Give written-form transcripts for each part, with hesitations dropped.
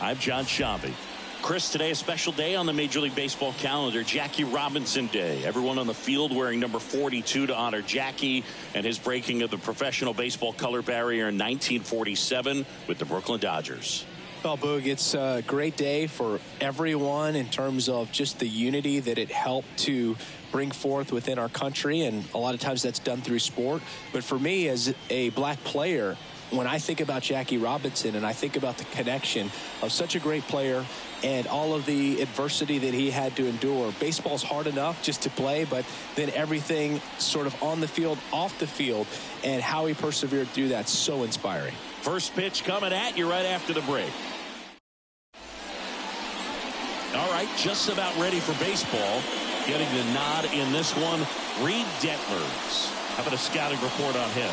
I'm John Shambi. Chris, today a special day on the Major League Baseball calendar, Jackie Robinson Day. Everyone on the field wearing number 42 to honor Jackie and his breaking of the professional baseball color barrier in 1947 with the Brooklyn Dodgers. Well, Boog, it's a great day for everyone in terms of just the unity that it helped to bring forth within our country, and a lot of times that's done through sport. But for me, as a black player, when I think about Jackie Robinson and I think about the connection of such a great player and all of the adversity that he had to endure, baseball's hard enough just to play, but then everything sort of on the field, off the field, and how he persevered through that, so inspiring. First pitch coming at you right after the break. All right, just about ready for baseball. Getting the nod in this one, Reed Detmers. How about a scouting report on him?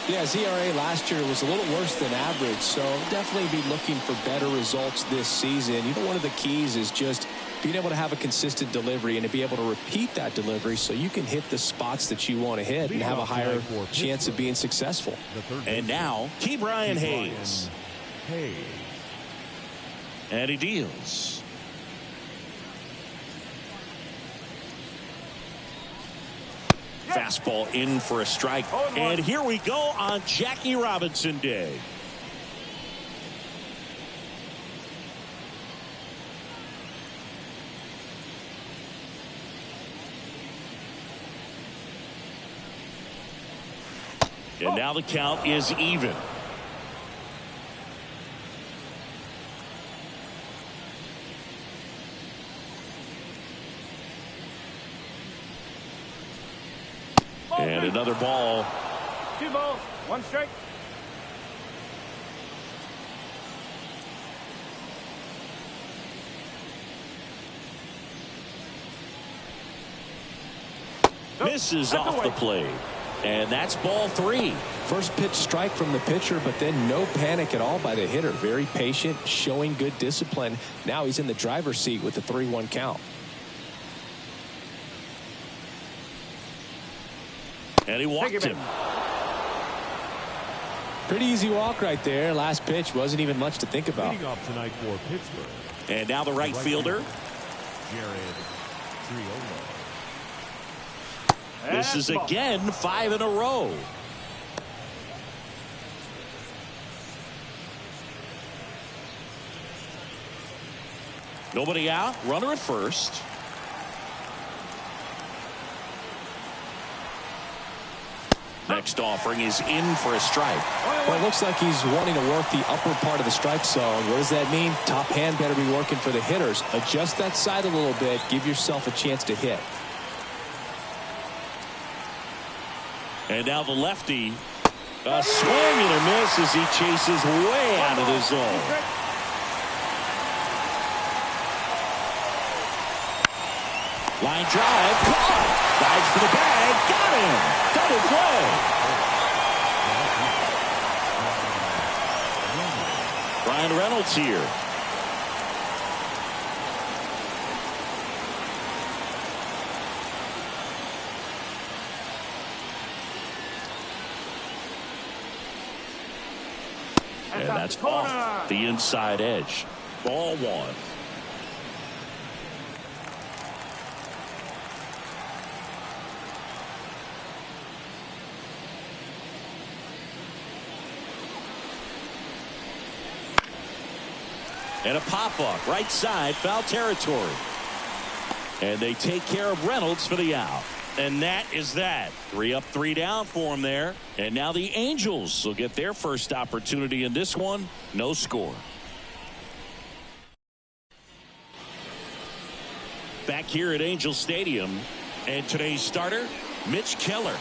Yeah, his ERA last year was a little worse than average, so definitely be looking for better results this season. You know, one of the keys is just being able to have a consistent delivery and to be able to repeat that delivery so you can hit the spots that you want to hit and have a higher chance of being successful. And now, Ke'Bryan Hayes. And he deals. Fastball in for a strike. And here we go on Jackie Robinson Day. And now the count is even. And another ball. 2 balls, 1 strike. Misses off the plate. And that's ball 3. First pitch strike from the pitcher, but then no panic at all by the hitter. Very patient, showing good discipline. Now he's in the driver's seat with the 3-1 count. And he walked him. Pretty easy walk right there. Last pitch wasn't even much to think about. Leading off tonight for Pittsburgh. And now the right fielder. This is again 5 in a row. Nobody out. Runner at first. Next offering is in for a strike. Well, it looks like he's wanting to work the upper part of the strike zone. What does that mean? Top hand better be working for the hitters. Adjust that side a little bit. Give yourself a chance to hit. And now the lefty. A swing and a miss as he chases way out of the zone. Line drive. Caught. Dives for the bag. Got him. Double play. Ryan Reynolds here. And that's off the inside edge. Ball 1. And a pop-up, right side, foul territory. And they take care of Reynolds for the out. And that is that. 3 up, 3 down for him there. And now the Angels will get their first opportunity in this one. No score. Back here at Angel Stadium. And today's starter, Mitch Keller.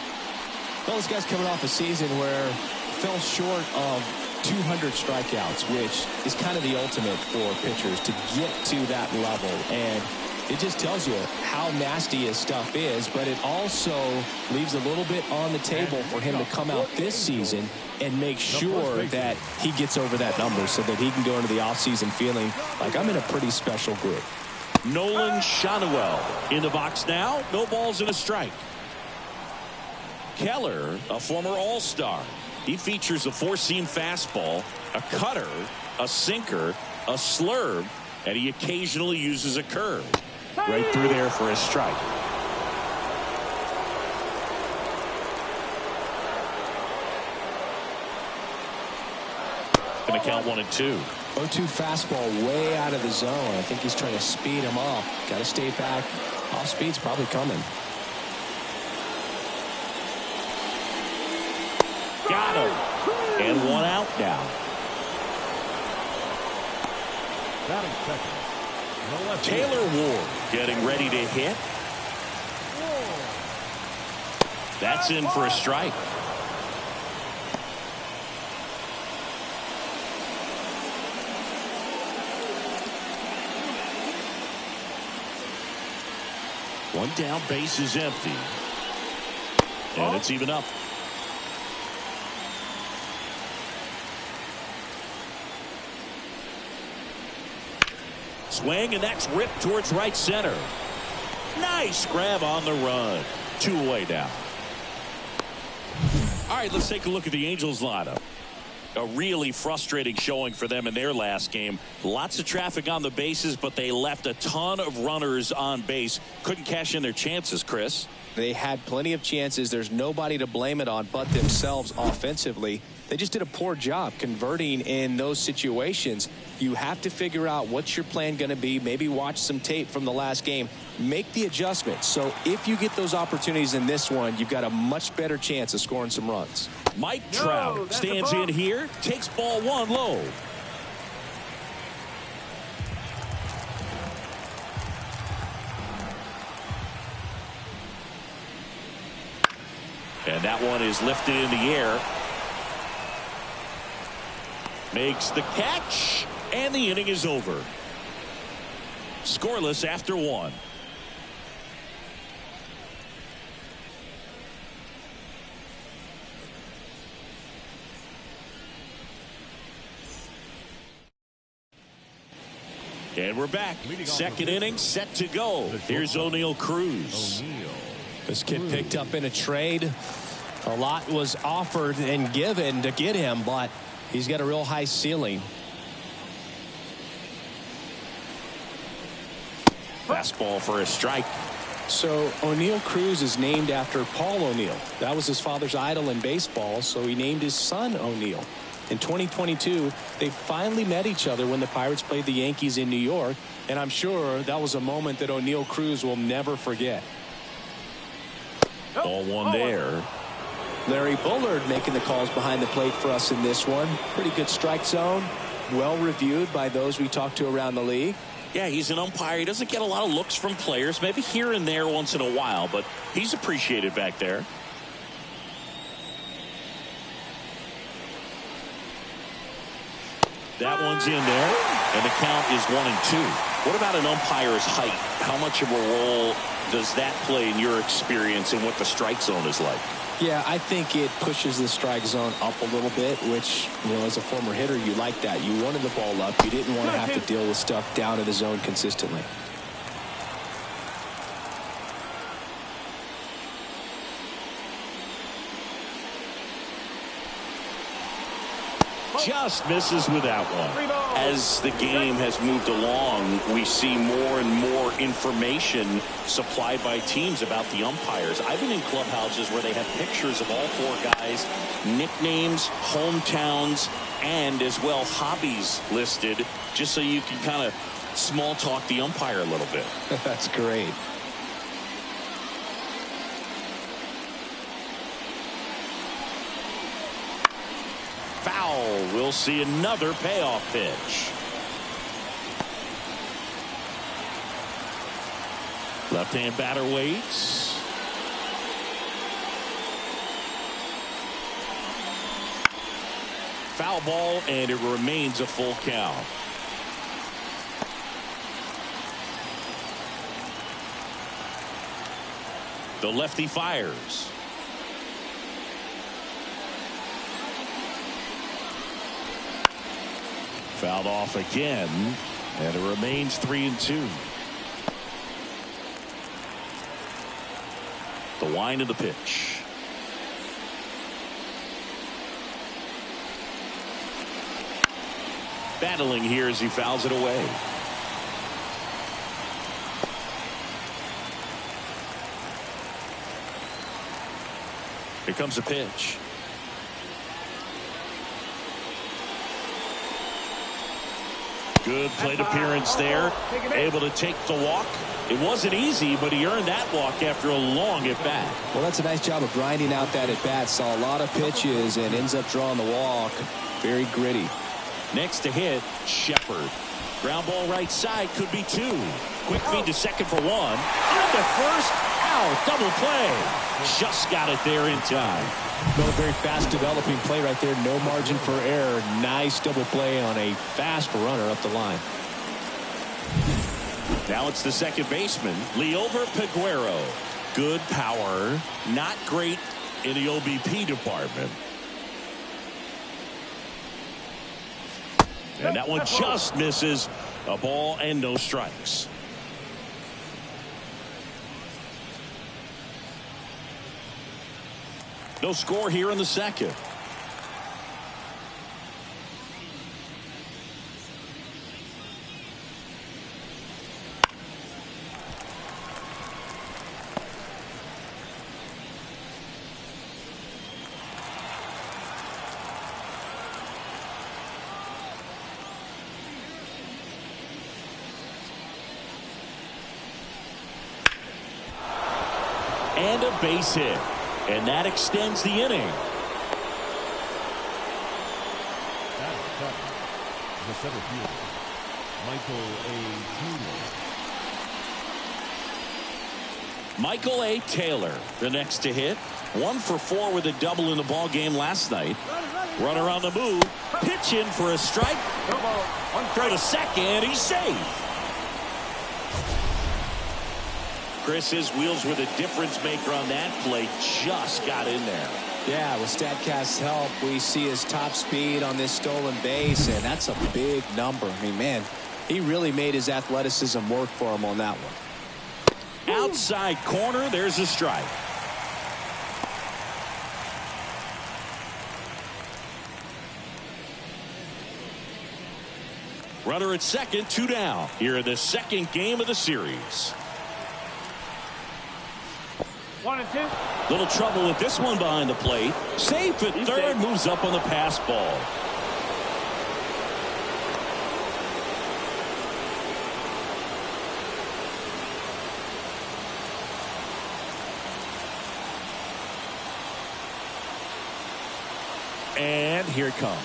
Well, this guy's coming off a season where fell short of 200 strikeouts, which is kind of the ultimate for pitchers to get to that level. And it just tells you how nasty his stuff is, but it also leaves a little bit on the table for him to come out this season and make sure that he gets over that number so that he can go into the offseason feeling like I'm in a pretty special group. Nolan Schanuel in the box now. No balls and a strike. Keller, a former All-Star. He features a 4-seam fastball, a cutter, a sinker, a slurve, and he occasionally uses a curve. Right through there for a strike. Going to count 1-2. 0-2 fastball way out of the zone. I think he's trying to speed him up. Got to stay back. Off speed's probably coming. Got him. And one out now. Taylor Ward getting ready to hit. That's in for a strike. One down, base is empty. And it's even up. Swing, and that's ripped towards right center. Nice grab on the run. 2 away now. All right, let's take a look at the Angels lineup. A really frustrating showing for them in their last game. Lots of traffic on the bases, but they left a ton of runners on base. Couldn't cash in their chances, Chris. They had plenty of chances. There's nobody to blame it on but themselves offensively. They just did a poor job converting in those situations. You have to figure out what's your plan going to be. Maybe watch some tape from the last game. Make the adjustment. So if you get those opportunities in this one, you've got a much better chance of scoring some runs. Mike Trout stands in here, takes ball 1 low. And that one is lifted in the air. Makes the catch, and the inning is over. Scoreless after 1. And we're back. Second inning set to go. Here's O'Neal Cruz. This kid picked up in a trade. A lot was offered and given to get him, but he's got a real high ceiling. Fastball for a strike. So O'Neal Cruz is named after Paul O'Neal. That was his father's idol in baseball, so he named his son O'Neal. In 2022, they finally met each other when the Pirates played the Yankees in New York, and I'm sure that was a moment that O'Neal Cruz will never forget. Ball 1 there. Larry Bullard making the calls behind the plate for us in this one. Pretty good strike zone. Well reviewed by those we talked to around the league. Yeah, he's an umpire. He doesn't get a lot of looks from players, maybe here and there once in a while, but he's appreciated back there. That one's in there, and the count is 1-2. What about an umpire's height? How much of a role does that play in your experience and what the strike zone is like? Yeah, I think it pushes the strike zone up a little bit, which, you know, as a former hitter, you like that. You wanted the ball up. You didn't want to have to deal with stuff down in the zone consistently. Just misses with that one. As the game has moved along, we see more and more information supplied by teams about the umpires. I've been in clubhouses where they have pictures of all 4 guys, nicknames, hometowns, and as well hobbies listed, just so you can kind of small talk the umpire a little bit. That's great. Foul. We'll see another payoff pitch. Left-hand batter waits. Foul ball, and it remains a full count. The lefty fires. Fouled off again, and it remains 3-2. The wind of the pitch. battling here as he fouls it away. Here comes a pitch. Good plate appearance there. Able to take the walk. It wasn't easy, but he earned that walk after a long at-bat. Well, that's a nice job of grinding out that at-bat. Saw a lot of pitches and ends up drawing the walk. Very gritty. Next to hit, Shepard. Ground ball right side, could be two. Quick feed to second for one. On to first, out, double play. Just got it there in time. Not a very fast developing play right there. No margin for error. Nice double play on a fast runner up the line. Now it's the second baseman, Liover Peguero. Good power, not great in the OBP department. And that one just misses. A ball and no strikes. No score here in the second. And a base hit. And that extends the inning. The center fielder, Michael A. Taylor, the next to hit. 1 for 4 with a double in the ball game last night. Runner on the move. Pitch in for a strike. Throw to second. He's safe. Chris, his wheels were the difference maker on that play. Just got in there. Yeah, with StatCast's help, we see his top speed on this stolen base, and that's a big number. I mean, man, he really made his athleticism work for him on that one. Outside corner, there's a strike. Runner at second, 2 down. Here in the second game of the series. 1 and 2. Little trouble with this one behind the plate. Safe at third, moves up on the pass ball. And here it comes.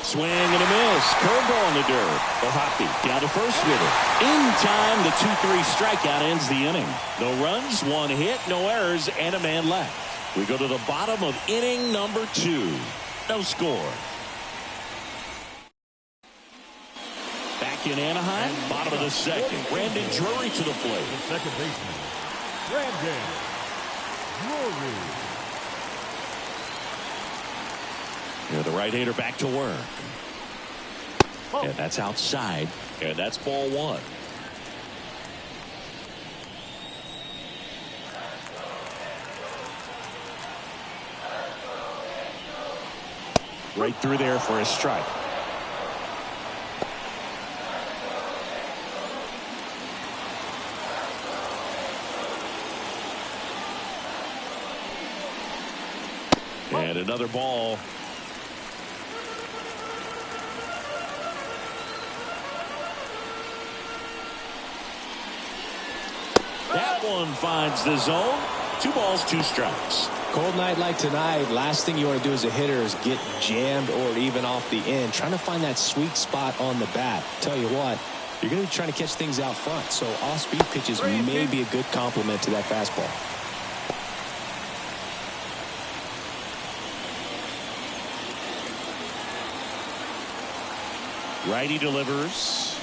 Swing and a miss. Curveball in the dirt. O'Hoppe down to first with it. In time, the 2-3 strikeout ends the inning. No runs, 1 hit, no errors, and a man left. We go to the bottom of inning number 2. No score. Back in Anaheim, bottom of the second. Brandon Drury to the plate. the second baseman, Brandon Drury. The right-hander back to work. And that's outside. And that's ball 1. Right through there for a strike. And another ball. That one finds the zone. 2 balls, 2 strikes. Cold night like tonight, last thing you want to do as a hitter is get jammed or even off the end. Trying to find that sweet spot on the bat. Tell you what, you're going to be trying to catch things out front. So off-speed pitches may be a good complement to that fastball. Righty delivers.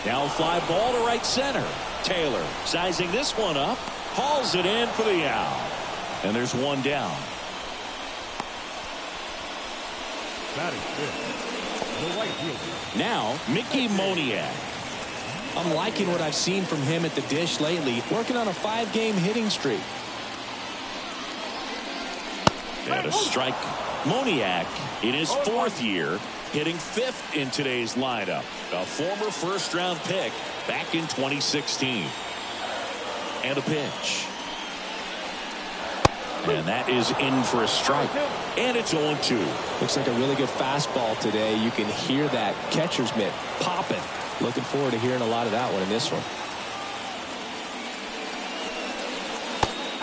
Now fly ball to right center. Taylor sizing this one up. Hauls it in for the out. And there's 1 down. Batting fifth, the right fielder. Now Mickey Moniak. I'm liking what I've seen from him at the dish lately. Working on a 5-game hitting streak. And a strike. Moniak in his 4th year hitting 5th in today's lineup. A former first-round pick back in 2016. And a pitch. And that is in for a strike. And it's 0-2. Looks like a really good fastball today. You can hear that catcher's mitt popping. Looking forward to hearing a lot of that one in this one.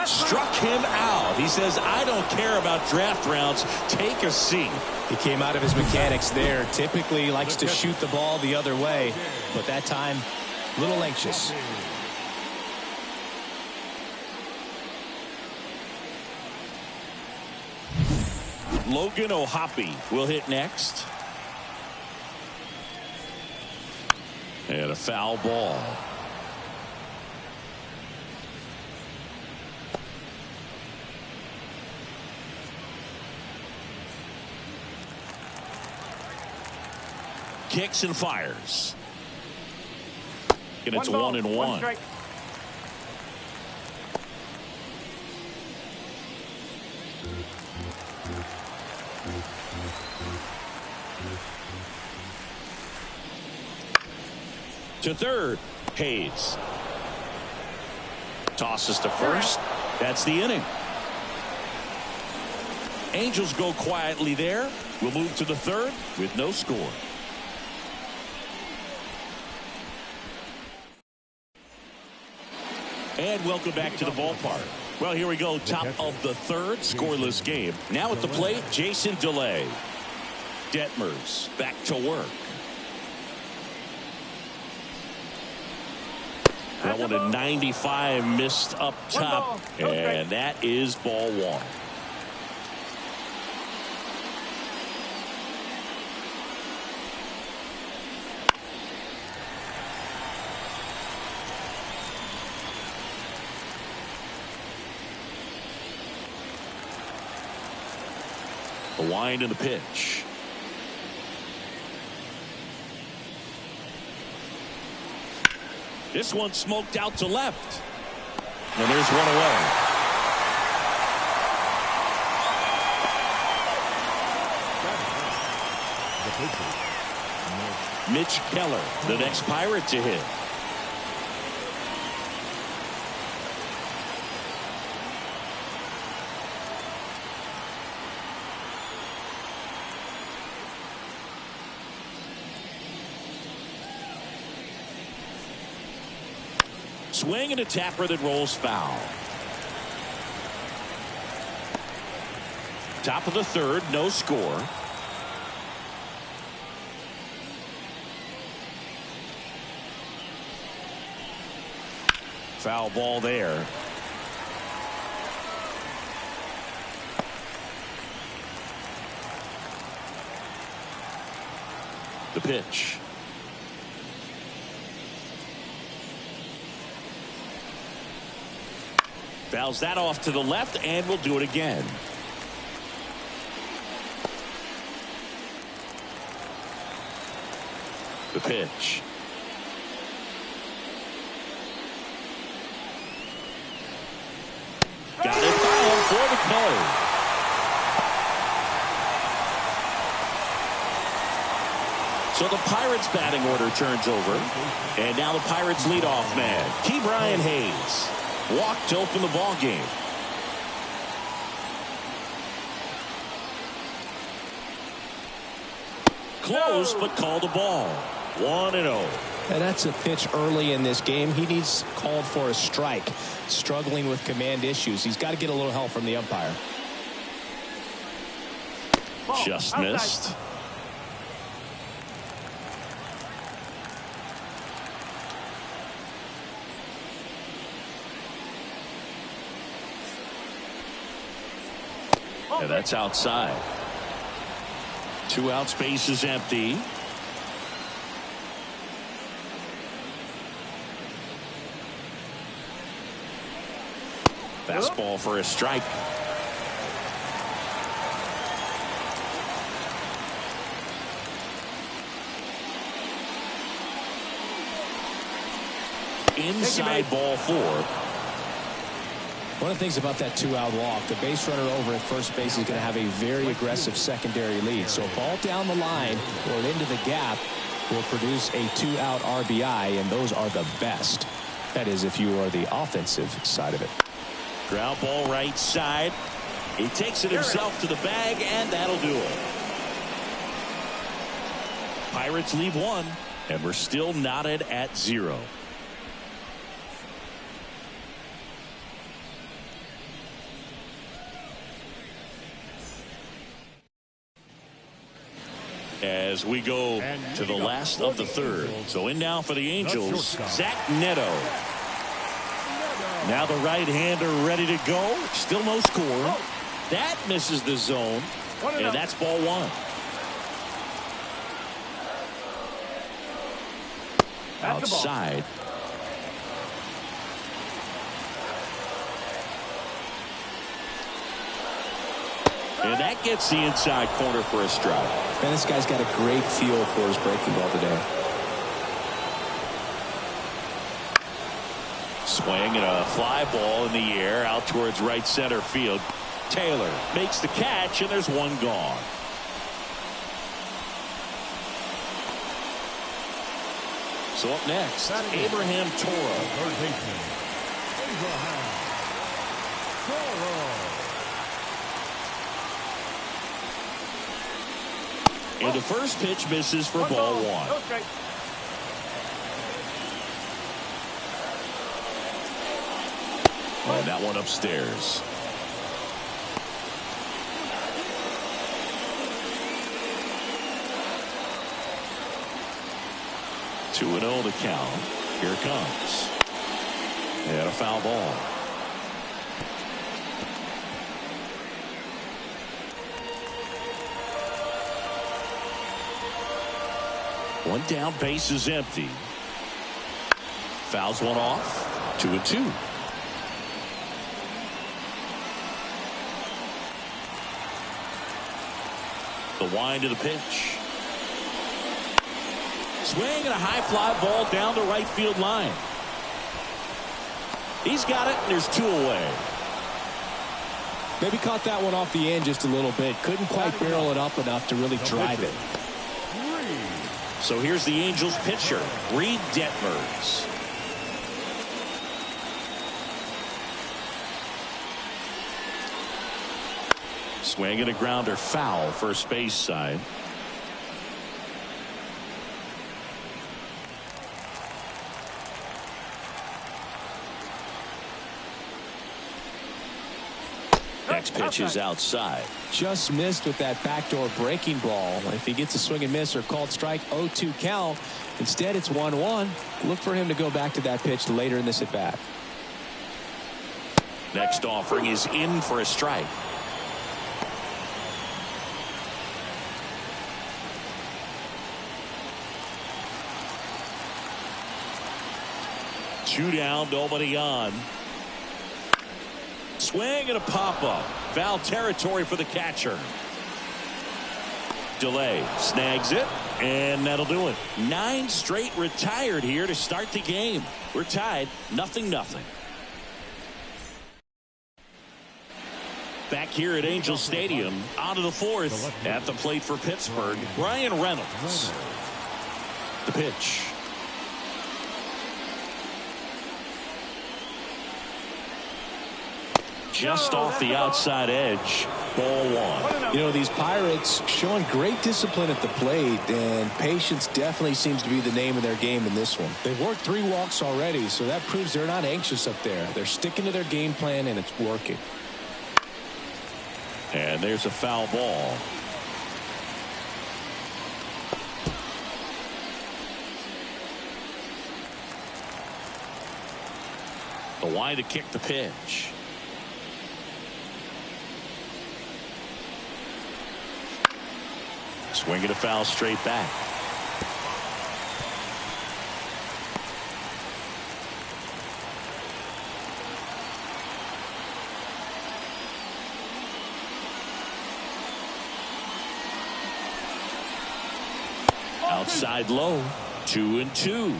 Struck him out. He says, I don't care about draft rounds. Take a seat. He came out of his mechanics there. Typically likes to shoot the ball the other way, but that time a little anxious. Logan O'Hoppe will hit next. And a foul ball. Kicks and fires. And it's 1-1. To third, Hayes. Tosses to first. That's the inning. Angels go quietly there. We'll move to the third with no score. And welcome back to the ballpark. Well, here we go. Top of the third, scoreless game. Now at the plate, Jason DeLay. Detmers back to work. That one at 95 missed up top. And that is ball one. The wind and the pitch. This one smoked out to left. And there's one away. Mitch Keller, the next Pirate to hit. Swing and a tapper that rolls foul. Top of the third, no score. Foul ball there. The pitch. Fouls that off to the left, and we'll do it again. The pitch. Got it foul for the Cubs. So the Pirates batting order turns over, and now the Pirates leadoff man, Ke'Bryan Hayes. Walked to open the ball game. Close, but called a ball. 1-0. And that's a pitch early in this game. He needs called for a strike. Struggling with command issues. He's got to get a little help from the umpire. Just missed. And that's outside. 2 out, space is empty. Fastball for a strike. Inside ball 4. One of the things about that two-out walk, the base runner over at first base is going to have a very aggressive secondary lead. So a ball down the line or into the gap will produce a two-out RBI, and those are the best. That is, if you are the offensive side of it. Ground ball right side. He takes it himself to the bag, and that'll do it. Pirates leave one, and we're still knotted at 0. As we go to the last of the third. So in now for the Angels, Zach Neto. Now the right-hander ready to go. Still no score. That misses the zone. And that's ball 1. Outside. And that gets the inside corner for a strike. Man, this guy's got a great feel for his breaking ball today. Swing and a fly ball in the air out towards right center field. Taylor makes the catch, and there's one gone. So up next, Abraham Toro. Third baseman, Abraham Toro. And the first pitch misses for ball 1. And that one upstairs. Two and 0 the count. Here it comes. And a foul ball. One down, base is empty. Fouls one off. 2-2. The wind of the pitch. Swing and a high fly ball down the right field line. He's got it, and there's 2 away. Maybe caught that one off the end just a little bit. Couldn't quite barrel it up enough to really drive it. So here's the Angels pitcher, Reed Detmers. Swing and a grounder, foul, first base side. Next pitch is outside. Just missed with that backdoor breaking ball. If he gets a swing and miss or called strike, 0-2 count. Instead, it's 1-1. Look for him to go back to that pitch later in this at bat. Next offering is in for a strike. Two down, nobody on. Swing and a pop-up. Foul territory for the catcher. Delay. Snags it. And that'll do it. 9 straight retired here to start the game. We're tied 0-0. Back here at Angel Stadium. On to the 4th. At the plate for Pittsburgh, Brian Reynolds. The pitch. Just off the outside edge. Ball 1. You know, these Pirates showing great discipline at the plate, and patience definitely seems to be the name of their game in this one. They've worked 3 walks already, so that proves they're not anxious up there. They're sticking to their game plan, and it's working. And there's a foul ball. The wide to kick the pitch. Swinging a foul straight back. Outside low. 2-2.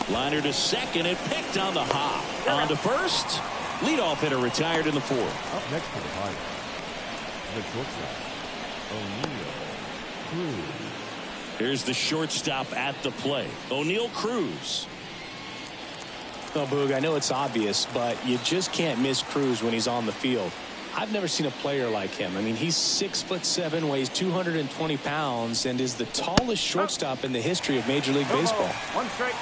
Liner to second and picked on the hop. On to first. Leadoff hitter retired in the fourth. Up next to the Pirates, the shortstop, O'Neill Cruz. Here's the shortstop at the plate, O'Neill Cruz. Well, Boog, I know it's obvious, but you just can't miss Cruz when he's on the field. I've never seen a player like him. I mean, he's 6'7", weighs 220 pounds, and is the tallest shortstop in the history of Major League Baseball. One strike.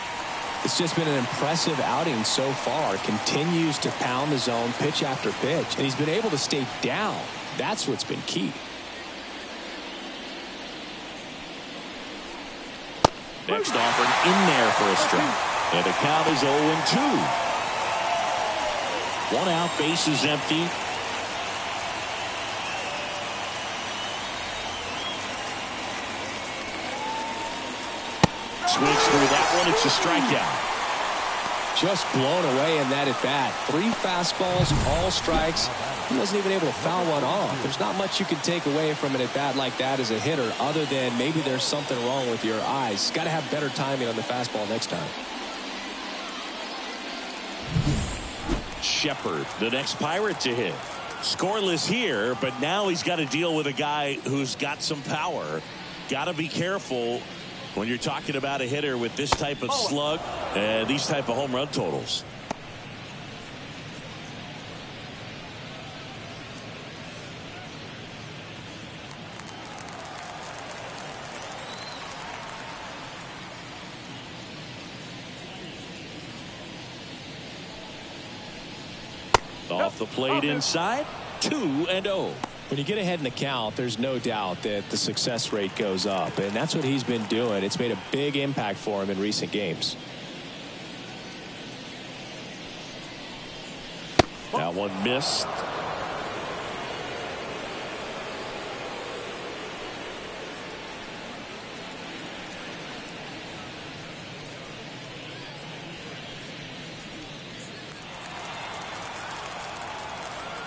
It's just been an impressive outing so far. Continues to pound the zone pitch after pitch, and he's been able to stay down. That's what's been key. Next offered in there for a strike. And the count is 0-2. 1 out, bases empty. Swings through that one. It's a strikeout. Just blown away in that at bat. 3 fastballs, all strikes. He wasn't even able to foul one off. There's not much you can take away from an at bat like that as a hitter, other than maybe there's something wrong with your eyes. Got to have better timing on the fastball next time. Shepard, the next Pirate to hit. Scoreless here, but now he's got to deal with a guy who's got some power. Got to be careful when you're talking about a hitter with this type of slug and these type of home run totals. Off the plate inside, 2-0. When you get ahead in the count, there's no doubt that the success rate goes up, and that's what he's been doing. It's made a big impact for him in recent games. That one missed.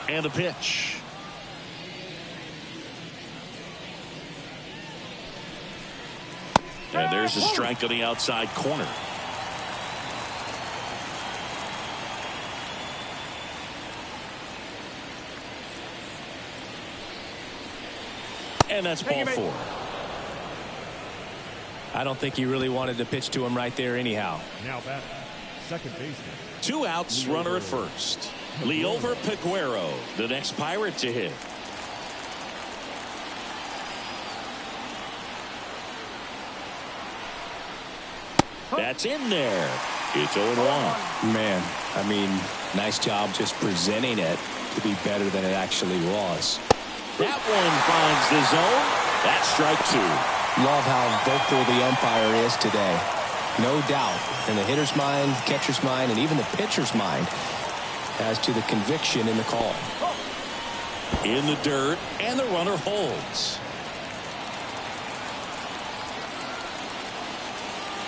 And a pitch. And there's a strike on the outside corner. And that's ball 4. I don't think he really wanted to pitch to him right there anyhow. Now back, second baseman. 2 outs, runner at first. Leover Peguero, the next Pirate to hit. That's in there. It's 0-1. Man, I mean, nice job just presenting it to be better than it actually was. That one finds the zone. That's strike 2. Love how vocal the umpire is today. No doubt in the hitter's mind, catcher's mind, and even the pitcher's mind as to the conviction in the call. In the dirt, and the runner holds.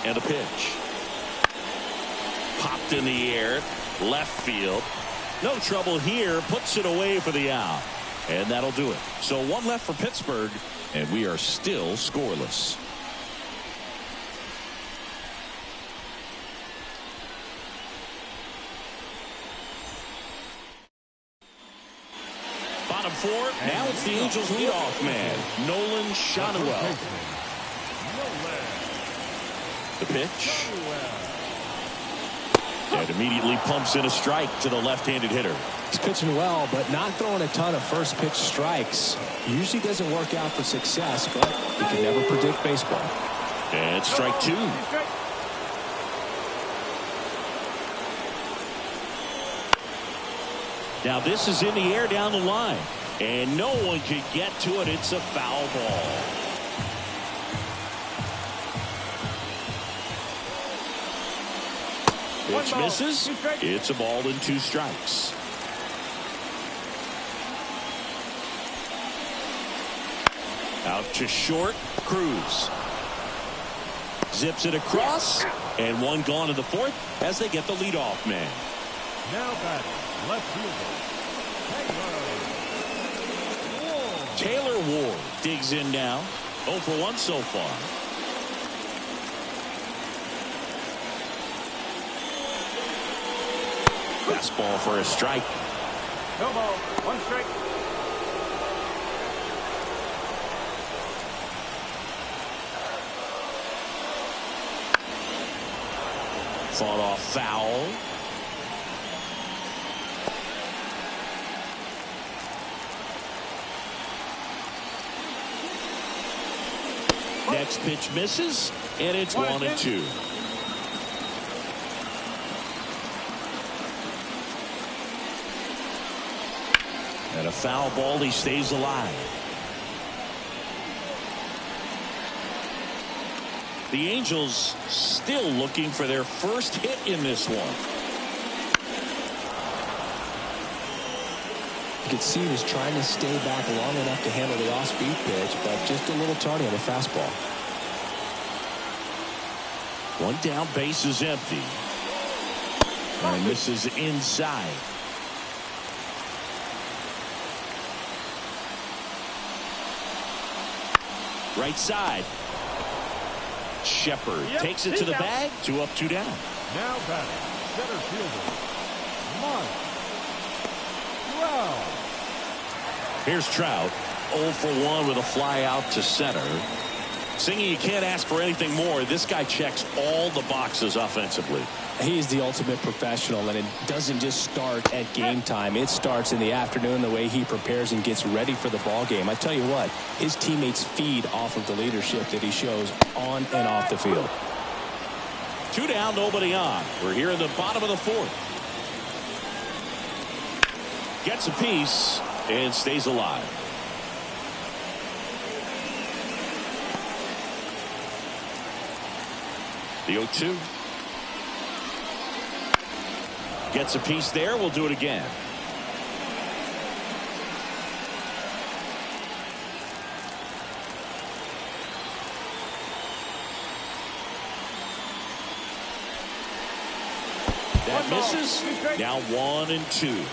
And a pitch. Popped in the air, left field. No trouble here, puts it away for the out. And that'll do it. So 1 left for Pittsburgh, and we are still scoreless. Bottom 4, now it's the Angels leadoff man, Nolan Schanuel. The pitch. And immediately pumps in a strike to the left-handed hitter. He's pitching well, but not throwing a ton of first pitch strikes. Usually doesn't work out for success, but you can never predict baseball. And strike 2. Now this is in the air down the line, and no one can get to it. It's a foul ball. Pitch misses. It's a ball and 2 strikes. Out to short, Cruz. Zips it across, and 1 gone in the 4th as they get the leadoff man. Now batting, left fielder, Taylor Ward digs in now. 0 for 1 so far. Fastball for a strike. No ball. 1 strike. Fought off foul. Next pitch misses, and it's 1-2. And a foul ball, he stays alive. The Angels still looking for their first hit in this one. You could see he was trying to stay back long enough to handle the off-speed pitch, but just a little tardy on the fastball. One down, base is empty. And this is inside. Right side. Shepard takes it to the bag. 2 up, 2 down. Now batting, center fielder, Mark Trout. Here's Trout. 0 for 1 with a fly out to center. Singy, you can't ask for anything more. This guy checks all the boxes offensively. He is the ultimate professional, and it doesn't just start at game time. It starts in the afternoon, the way he prepares and gets ready for the ball game. I tell you what, his teammates feed off of the leadership that he shows on and off the field. 2 down, nobody on. We're here in the bottom of the 4th. Gets a piece and stays alive. The 0-2. Gets a piece there. We'll do it again. That misses. Now 1-2.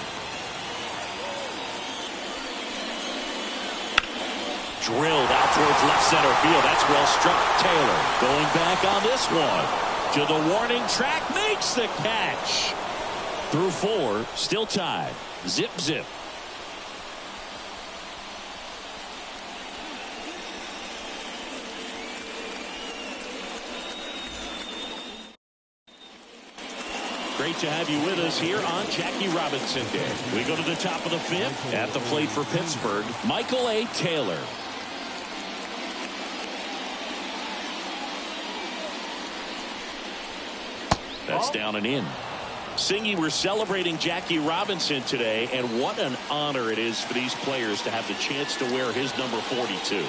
Drilled out towards left center field. That's well struck. Taylor going back on this one. To the warning track. Makes the catch. Through 4. Still tied. Zip, zip. Great to have you with us here on Jackie Robinson Day. We go to the top of the 5th. At the plate for Pittsburgh, Michael A. Taylor. That's down and in. Singy, we're celebrating Jackie Robinson today, and what an honor it is for these players to have the chance to wear his number 42.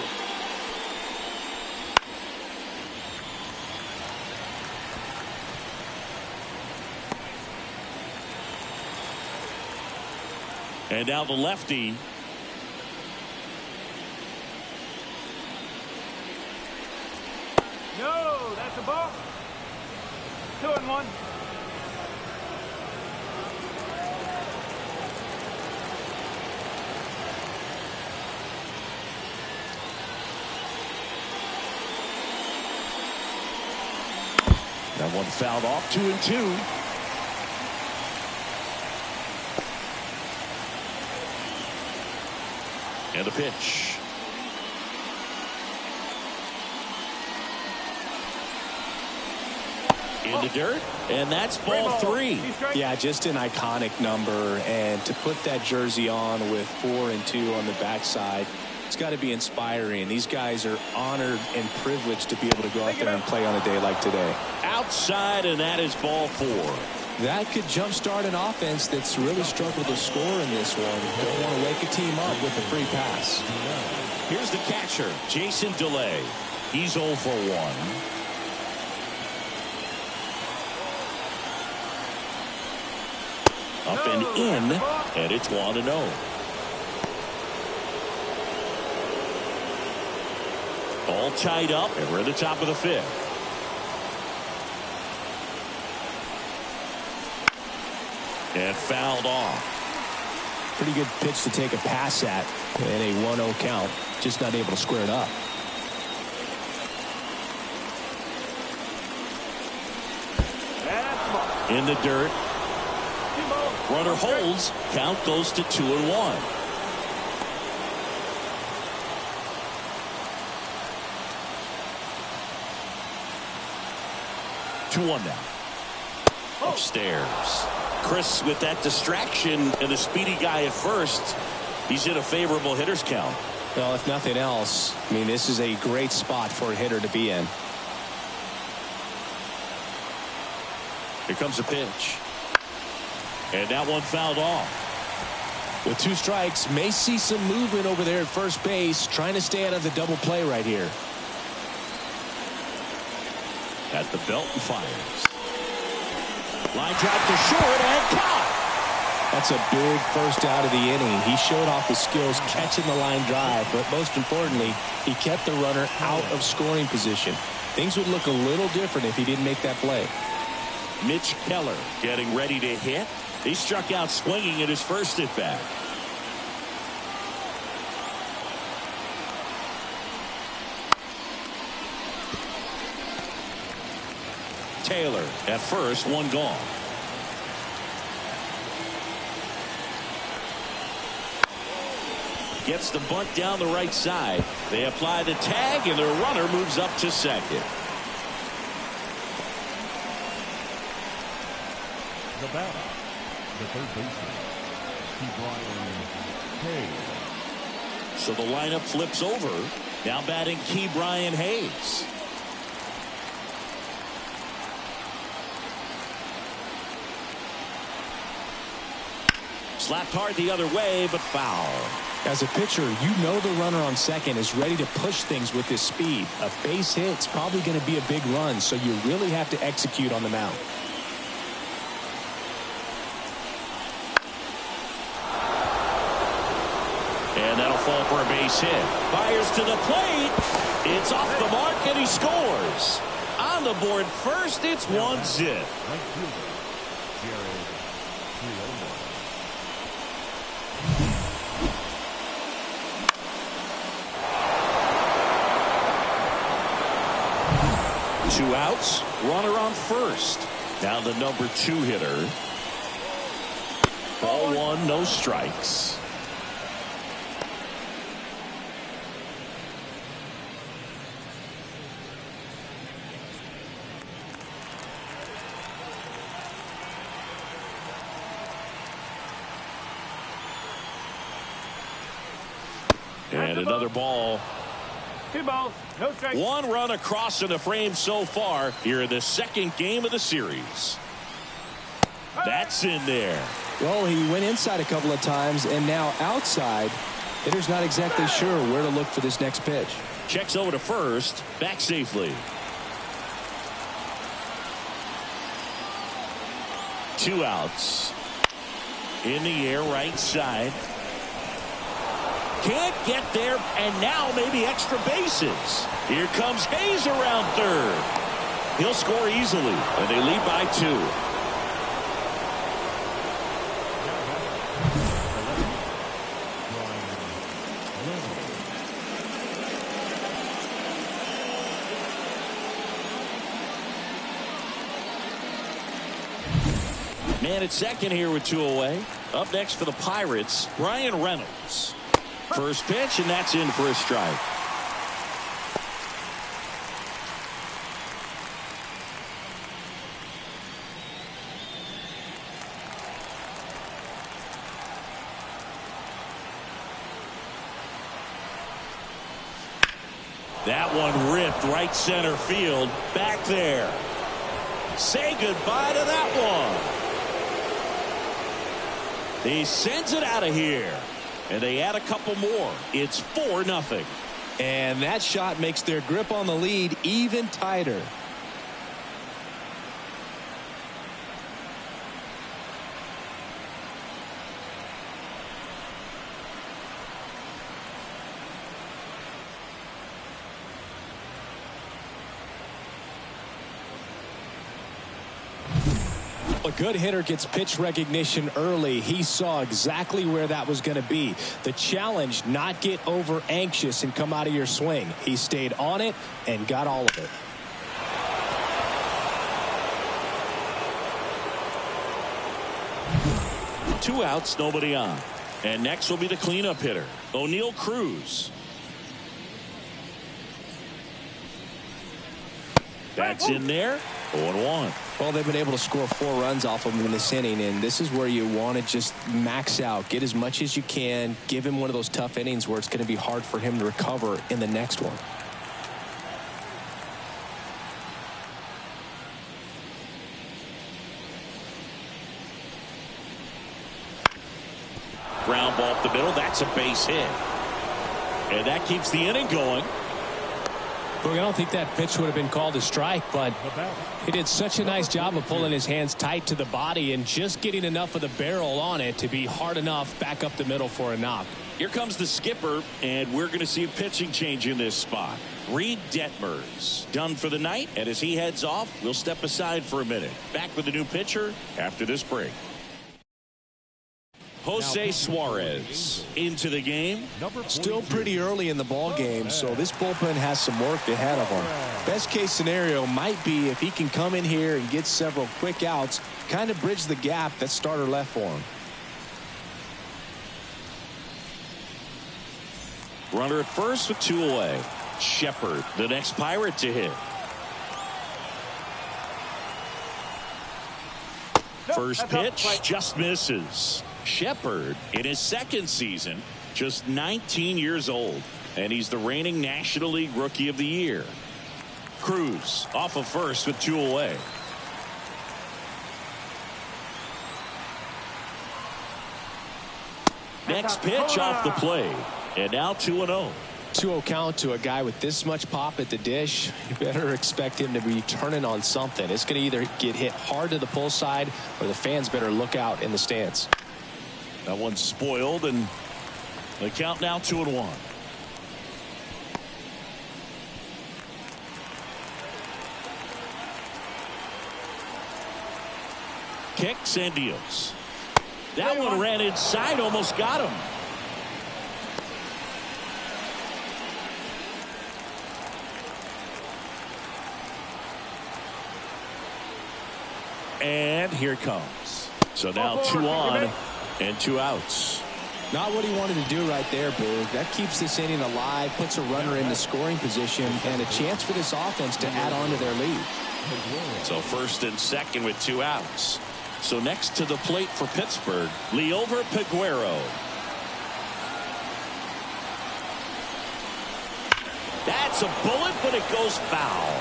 And now the lefty. No, that's a ball. 2-1. That one fouled off. 2-2. And the pitch. In the dirt, and that's ball 3. Yeah, just an iconic number, and to put that jersey on with 4 and 2 on the backside, it's got to be inspiring. These guys are honored and privileged to be able to go out there and play on a day like today. Outside, and that is ball 4. That could jumpstart an offense that's really struggled to score in this one. Don't want to wake a team up with a free pass. Here's the catcher, Jason DeLay. He's 0 for 1. Up and in, and it's 1-0. All tied up, and we're at the top of the 5th. And fouled off. Pretty good pitch to take a pass at in a 1-0 count. Just not able to square it up. In the dirt. Runner holds. Count goes to 2-1. 2-1 now. Upstairs. Chris, with that distraction and a speedy guy at first, he's in a favorable hitter's count. Well, if nothing else, I mean, this is a great spot for a hitter to be in. Here comes a pitch. And that one fouled off. With 2 strikes, may see some movement over there at first base, trying to stay out of the double play right here. At the belt and fires. Line drive to short and caught. That's a big first out of the inning. He showed off his skills catching the line drive, but most importantly, he kept the runner out of scoring position. Things would look a little different if he didn't make that play. Mitch Keller getting ready to hit. He struck out swinging at his first at bat. Taylor at first, one gone. Gets the bunt down the right side. They apply the tag and the runner moves up to second. The batter, the third baseman, Brian Hayes. So the lineup flips over. Now batting Key Brian Hayes. Slapped hard the other way, but foul. As a pitcher, you know the runner on second is ready to push things with his speed. A base hit's probably going to be a big run, so you really have to execute on the mound. And that'll fall for a base hit. Fires to the plate. It's off the mark, and he scores. On the board first, it's 1-0. Right fielder, Jared Girolamo. 2 outs, runner on first. Now the number 2 hitter. Ball 1, no strikes. And another ball. 2 balls, no strikes. 1 run across in the frame so far here in the second game of the series. That's in there. Well, he went inside a couple of times, and now outside. Hitter's not exactly sure where to look for this next pitch. Checks over to first, back safely. 2 outs. In the air, right side. Can't get there, and now maybe extra bases. Here comes Hayes around third. He'll score easily, and they lead by 2. Man at second here with 2 away. Up next for the Pirates, Brian Reynolds. First pitch, and that's in for a strike. That one ripped right center field. Back there. Say goodbye to that one. He sends it out of here. And they add a couple more. It's 4-0. And that shot makes their grip on the lead even tighter. A good hitter gets pitch recognition early. He saw exactly where that was going to be. The challenge, not get over anxious and come out of your swing. He stayed on it and got all of it. 2 outs, nobody on. And next will be the cleanup hitter, O'Neal Cruz. That's in there. 0-1. Well, they've been able to score 4 runs off of him in this inning, and this is where you want to just max out, get as much as you can, give him one of those tough innings where it's going to be hard for him to recover in the next one. Ground ball up the middle. That's a base hit. And that keeps the inning going. Look, I don't think that pitch would have been called a strike, but he did such a nice job of pulling his hands tight to the body and just getting enough of the barrel on it to be hard enough back up the middle for a knock. Here comes the skipper, and we're going to see a pitching change in this spot. Reed Detmers done for the night, and as he heads off, we'll step aside for a minute. Back with a new pitcher after this break. Jose Suarez into the game. Still pretty early in the ball game, so this bullpen has some work ahead of him. Best case scenario might be if he can come in here and get several quick outs, kind of bridge the gap that starter left for him. Runner at first with 2 away. Shepard, the next Pirate to hit. First pitch just misses. Shepard in his 2nd season, just 19 years old, and he's the reigning National League Rookie of the Year. Cruz off of first with 2 away. Next pitch off the plate, and now 2-0. 2-0 count to a guy with this much pop at the dish. You better expect him to be turning on something. It's going to either get hit hard to the pull side, or the fans better look out in the stands. That one's spoiled, and the count now 2-1. Kicks and deals. That one ran inside, almost got him. And here it comes. So now 2 on and 2 outs. Not what he wanted to do right there, Boog. That keeps this inning alive, puts a runner in the scoring position, and a chance for this offense to add on to their lead. So first and second with 2 outs. So next to the plate for Pittsburgh, Liover Peguero. That's a bullet, but it goes foul.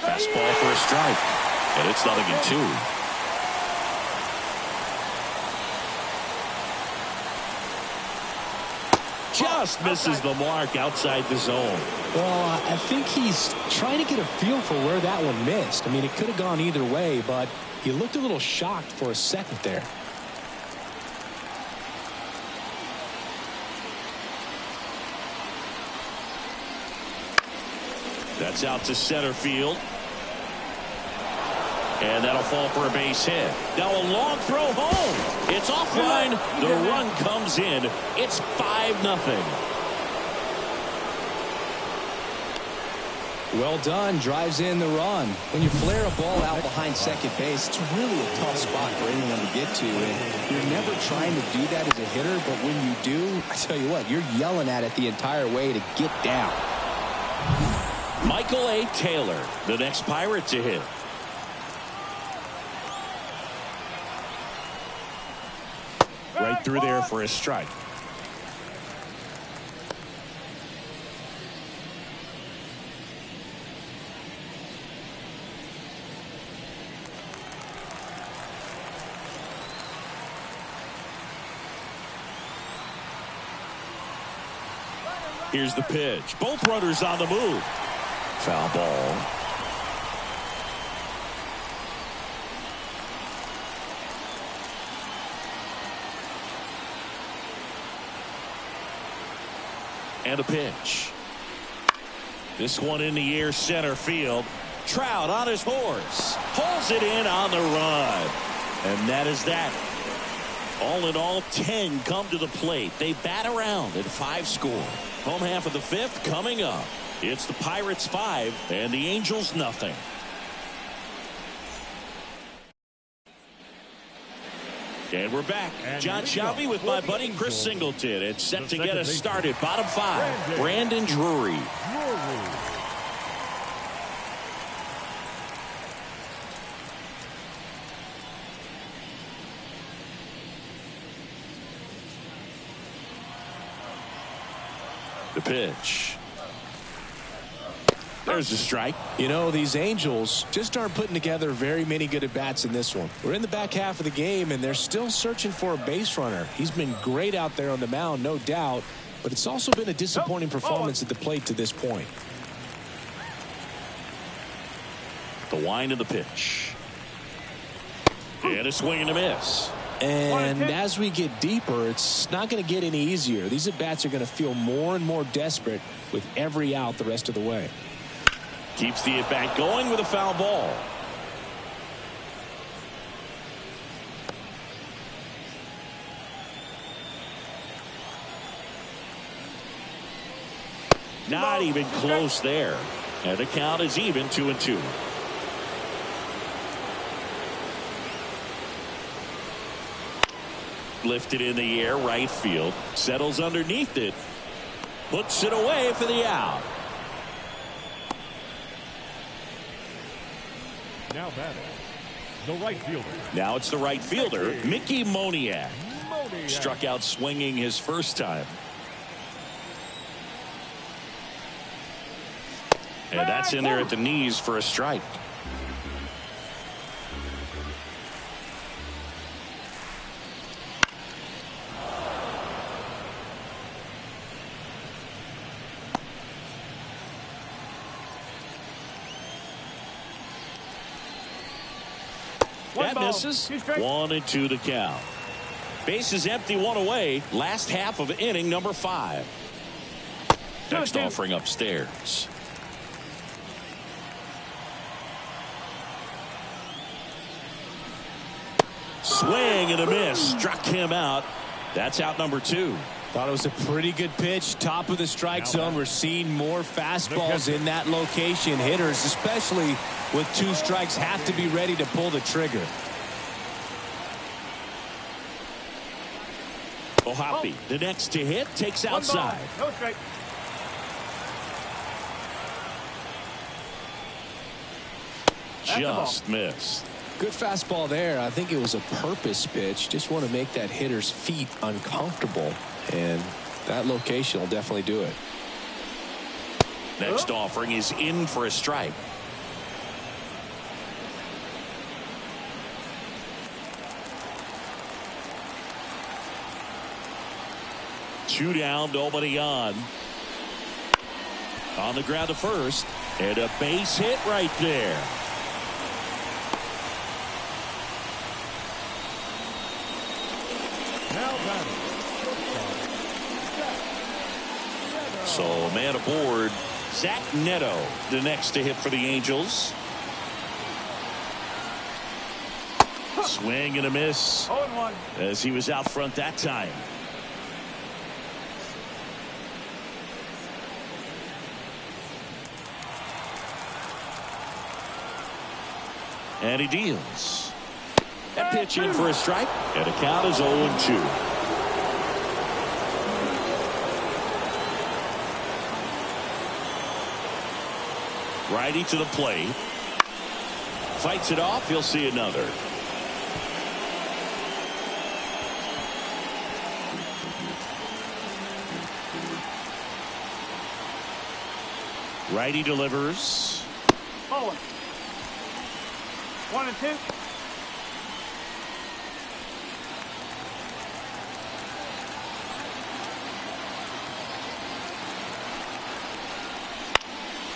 Fastball for a strike, and it's 0-2. Just misses the mark outside the zone. Well, I think he's trying to get a feel for where that one missed. I mean, it could have gone either way, but he looked a little shocked for a second there. That's out to center field. And that'll fall for a base hit. Now a long throw home. It's offline. The run comes in. It's 5-0. Well done. Drives in the run. When you flare a ball out behind second base, it's really a tough spot for anyone to get to. And you're never trying to do that as a hitter, but when you do, I tell you what, you're yelling at it the entire way to get down. Michael A. Taylor, the next Pirate to hit. Right through there for a strike. Here's the pitch. Both runners on the move. Foul ball. And a pitch. This one in the air, center field. Trout on his horse. Pulls it in on the run. And that is that. All in all, 10 come to the plate. They bat around at 5 score. Home half of the 5th coming up. It's the Pirates 5 and the Angels nothing. And we're back. And John Shelby with my buddy Chris Singleton. And set to get us started. Bottom 5. Brandon Drury. The pitch. There's a strike. You know, these Angels just aren't putting together very many good at-bats in this one. We're in the back half of the game, and they're still searching for a base runner. He's been great out there on the mound, no doubt, but it's also been a disappointing performance at the plate to this point. The wind of the pitch. And a swing and a miss. And as we get deeper, it's not going to get any easier. These at-bats are going to feel more and more desperate with every out the rest of the way. Keeps the at-bat going with a foul ball. Not even close there. And the count is even 2-2. Lifted in the air, right field. Settles underneath it. Puts it away for the out. Now batting, the right fielder. Now it's the right fielder, Mickey Moniak. Struck out swinging his first time. And that's in there at the knees for a strike. That misses. 1-2 the count. Base is empty, 1 away. Last half of inning number 5. Next offering upstairs. Swing and a miss. Struck him out. That's out number 2. Thought it was a pretty good pitch. Top of the strike zone. We're seeing more fastballs in that location. Hitters, especially with 2 strikes, have to be ready to pull the trigger. O'Hoppe, the next to hit, takes outside. No strike. Just missed. Good fastball there. I think it was a purpose pitch. Just want to make that hitter's feet uncomfortable. And that location will definitely do it. Next offering is in for a strike. Two down, nobody on. On the ground to first. And a base hit right there. So man aboard, Zach Neto, the next to hit for the Angels. Swing and a miss 0-1. as he was out front that time. And he deals. That pitch in for a strike, and the count is 0-2. Righty to the plate. Fights it off. He'll see another. Righty delivers. Ball 1-2.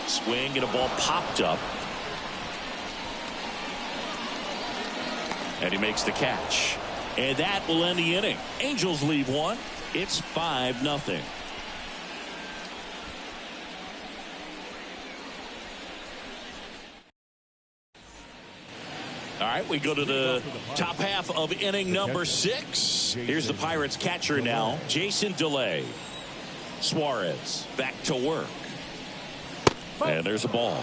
Swing and a ball popped up. And he makes the catch. And that will end the inning. Angels leave 1. It's 5-0. All right, we go to the top half of inning number 6. Here's the Pirates catcher now, Jason DeLay. Suarez back to work. And there's a ball.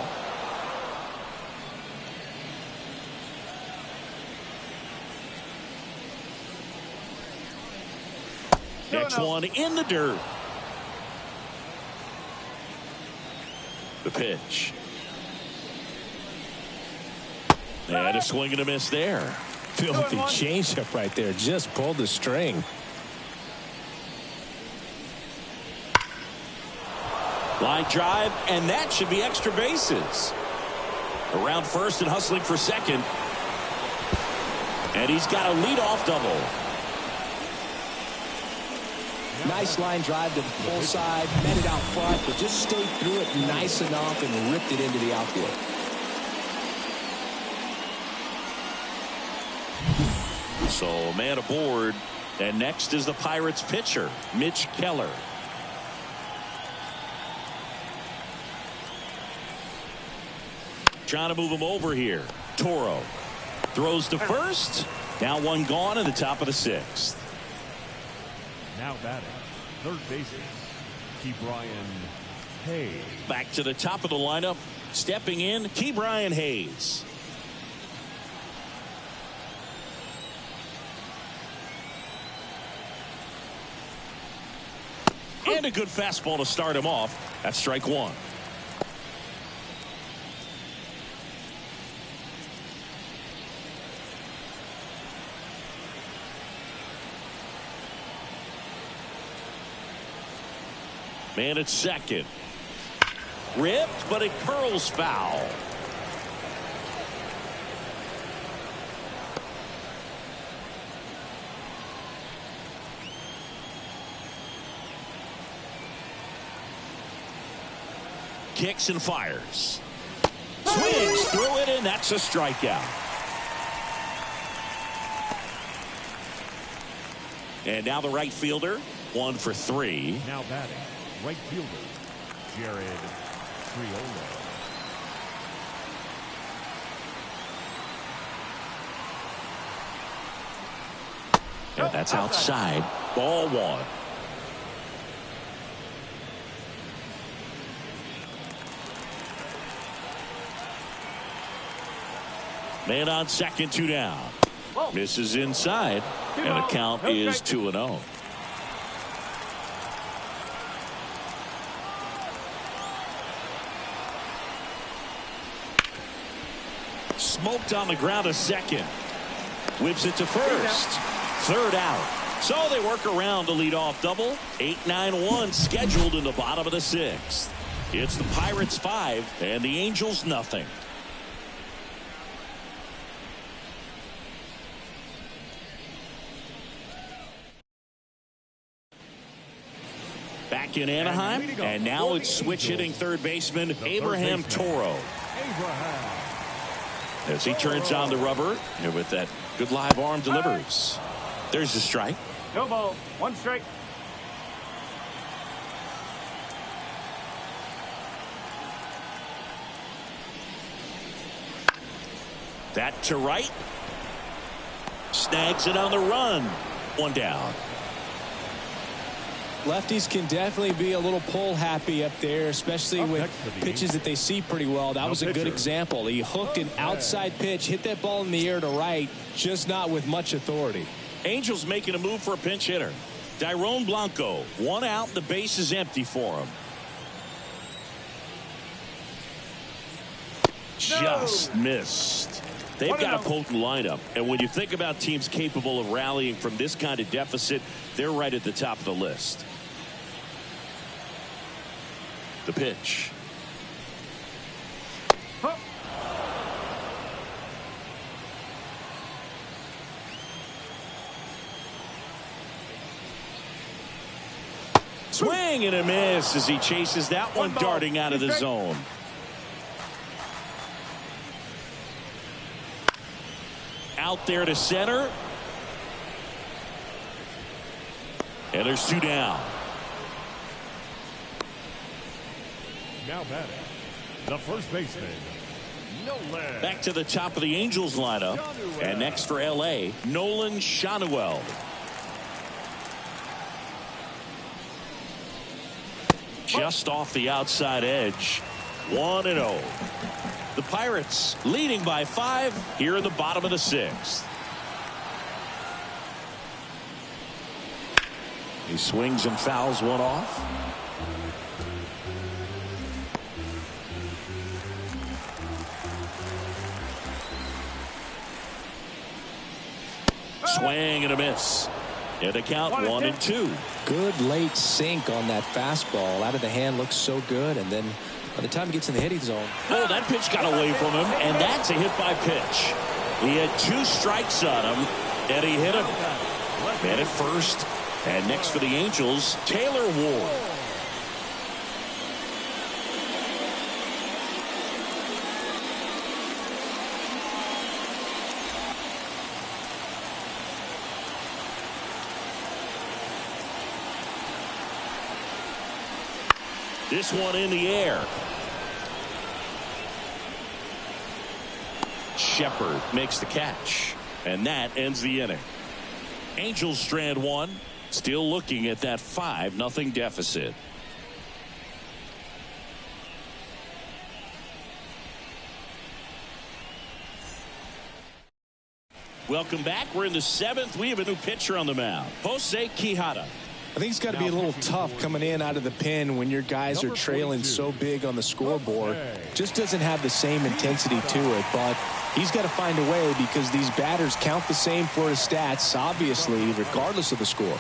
Next one in the dirt. The pitch. And a swing and a miss there. Filthy changeup right there. Just pulled the string. Line drive, and that should be extra bases. Around first and hustling for second. And he's got a leadoff double. Nice line drive to the full side. Met it out front, but just stayed through it nice enough and ripped it into the outfield. So man aboard. And next is the Pirates pitcher, Mitch Keller. Trying to move him over here. Toro throws to first. Now one gone in the top of the 6th. Now batting, third baseman, Ke'Bryan Hayes. Back to the top of the lineup. Stepping in, Ke'Bryan Hayes. And a good fastball to start him off. That's strike 1. Man at second. Ripped, but it curls foul. Kicks and fires. Swings through it, and that's a strikeout. And now the right fielder, 1 for 3. Now batting, right fielder, Jared Triolo. And that's outside. Ball 1. Man on second, 2 down. Misses inside, and the count is 2-0. Smoked on the ground a second. Whips it to first. Third out. So they work around the leadoff double. 8-9-1 scheduled in the bottom of the 6th. It's the Pirates 5 and the Angels nothing. Back in Anaheim, and now it's switch hitting third baseman Abraham Toro. As he turns on the rubber, and with that good live arm delivers. There's the strike. No ball. 1 strike. That to right. Snags it on the run. 1 down. Lefties can definitely be a little pull happy up there, especially with pitches that they see pretty well. That was a good example. He hooked an outside pitch, hit that ball in the air to right, just not with much authority. Angels making a move for a pinch hitter. Dairon Blanco, 1 out, the base is empty for him. Just missed. They've got a potent lineup, and when you think about teams capable of rallying from this kind of deficit, they're right at the top of the list. The pitch. Swing and a miss as he chases that one darting out of the zone. Out there to center. And there's 2 down. Now batting, the first baseman, Nolan. Back to the top of the Angels lineup. And next for L.A., Nolan Shanuel. Just off the outside edge. 1-0. The Pirates leading by 5 here in the bottom of the 6th. He swings and fouls one off. Swing and a miss. And a count 1-2. Good late sink on that fastball. Out of the hand, looks so good, and then by the time he gets in the hitting zone. Oh, that pitch got away from him, and that's a hit by pitch. He had 2 strikes on him, and he hit him. Man at first, and next for the Angels, Taylor Ward. This one in the air. Shepard makes the catch, and that ends the inning. Angels strand 1, still looking at that 5-0 deficit. Welcome back. We're in the 7th. We have a new pitcher on the mound, Jose Quijada. I think it's got to be a little tough coming in out of the pen when your guys are trailing so big on the scoreboard. Just doesn't have the same intensity to it, but he's got to find a way because these batters count the same for his stats, obviously, regardless of the score.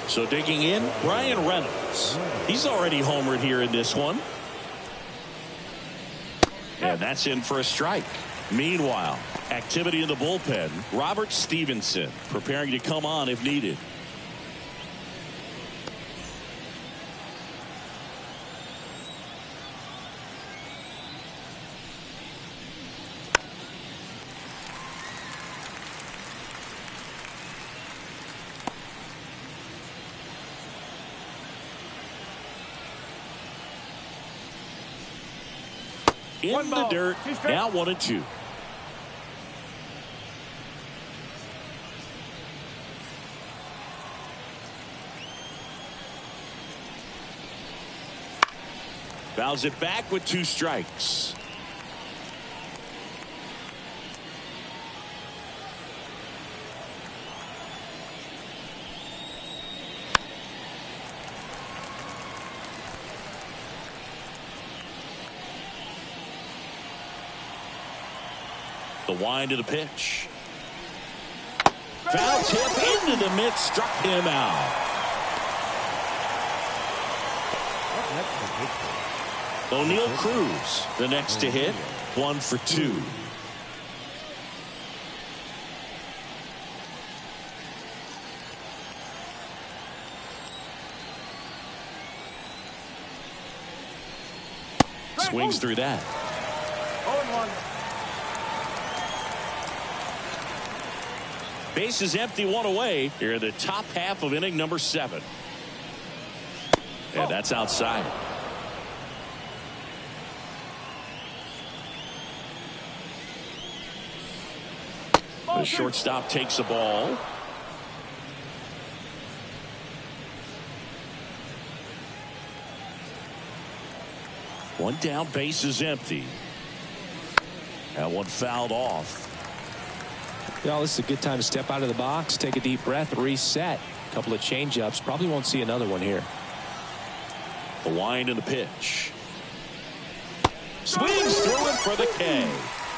So digging in, Brian Reynolds. He's already homered here in this one. And that's in for a strike. Meanwhile, activity in the bullpen. Robert Stevenson preparing to come on if needed. In the dirt, now 1-2. Fouls it back with 2 strikes. The wind of the pitch. Foul tip into the mitt, struck him out. O'Neal Cruz, the next to hit, 1 for 2. Swings through that. 0-1. Bases empty, 1 away here in the top half of inning number 7. And that's outside. The shortstop takes the ball. One down, base is empty. That one fouled off. Well, this is a good time to step out of the box, take a deep breath, reset. A couple of change-ups. Probably won't see another one here. The wind and the pitch. Swings through it for the K.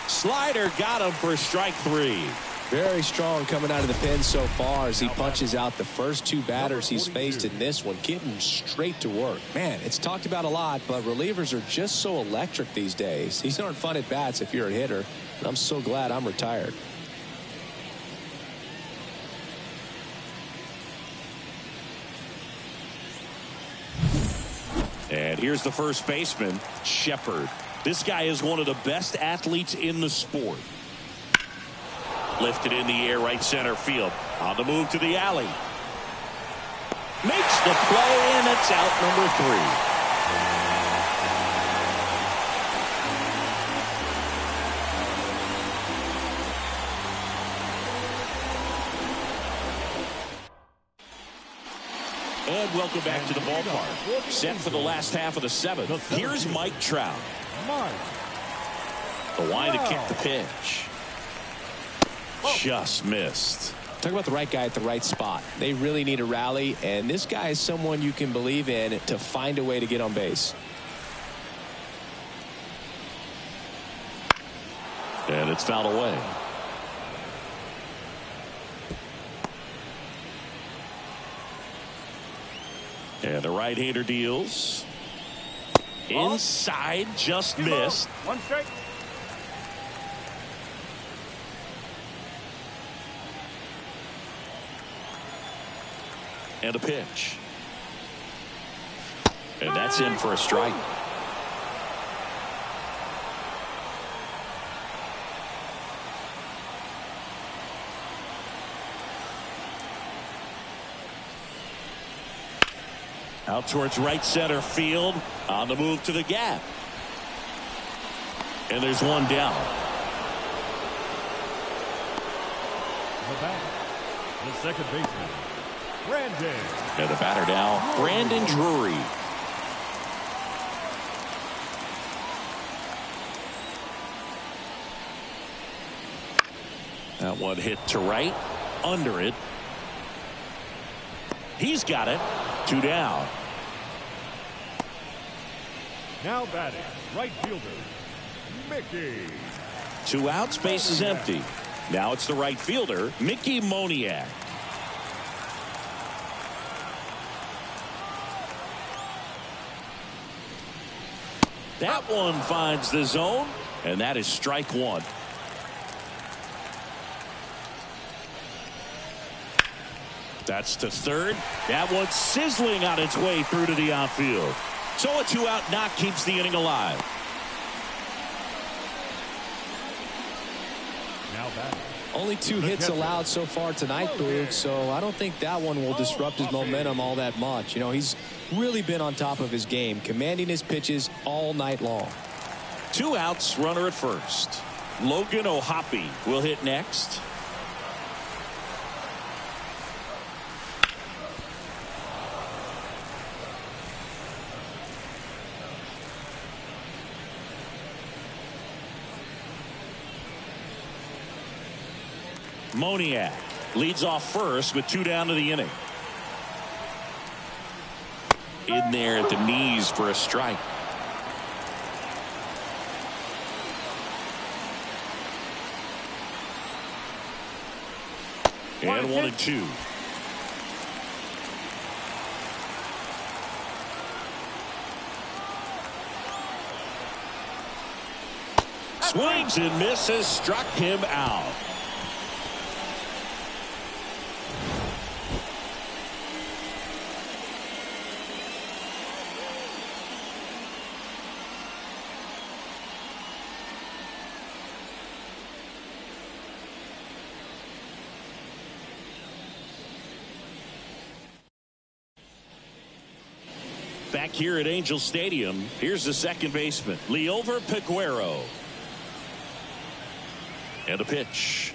Slider got him for strike 3. Very strong coming out of the pen so far as he punches out the first 2 batters he's faced in this one, getting straight to work. Man, it's talked about a lot, but relievers are just so electric these days. These aren't fun at bats if you're a hitter, and I'm so glad I'm retired. And here's the first baseman, Shepard. This guy is one of the best athletes in the sport. Lifted in the air, right center field. On the move to the alley. Makes the play, and it's out number 3. And welcome back to the ballpark. Set for the last half of the seventh. Here's Mike Trout. The line to kick the pitch. Just missed. Talk about the right guy at the right spot. They really need a rally, and this guy is someone you can believe in to find a way to get on base. And it's fouled away. And the right-hander deals. Inside, just missed. One strike. And a pitch. And that's in for a strike. Out towards right center field. On the move to the gap. And there's one down. The batter, the second baseman, Brandon. And the batter now, Brandon Drury. That one hit to right. Under it. He's got it. 2 down. Now batting, right fielder, Mickey. 2 outs, base is empty. Now it's the right fielder, Mickey Moniak. That one finds the zone, and that is strike 1. That's to third. That one's sizzling on its way through to the outfield. So a 2-out knock keeps the inning alive. Now batting. Only 2 hits allowed so far tonight, Boog, so I don't think that one will disrupt his momentum all that much. You know, he's really been on top of his game, commanding his pitches all night long. 2 outs, runner at first. Logan O'Hoppe will hit next. Moniak leads off first with 2 down to the inning. In there at the knees for a strike. And 1-2. Swings and misses, struck him out. Back here at Angel Stadium, here's the second baseman, Liover Peguero. And a pitch.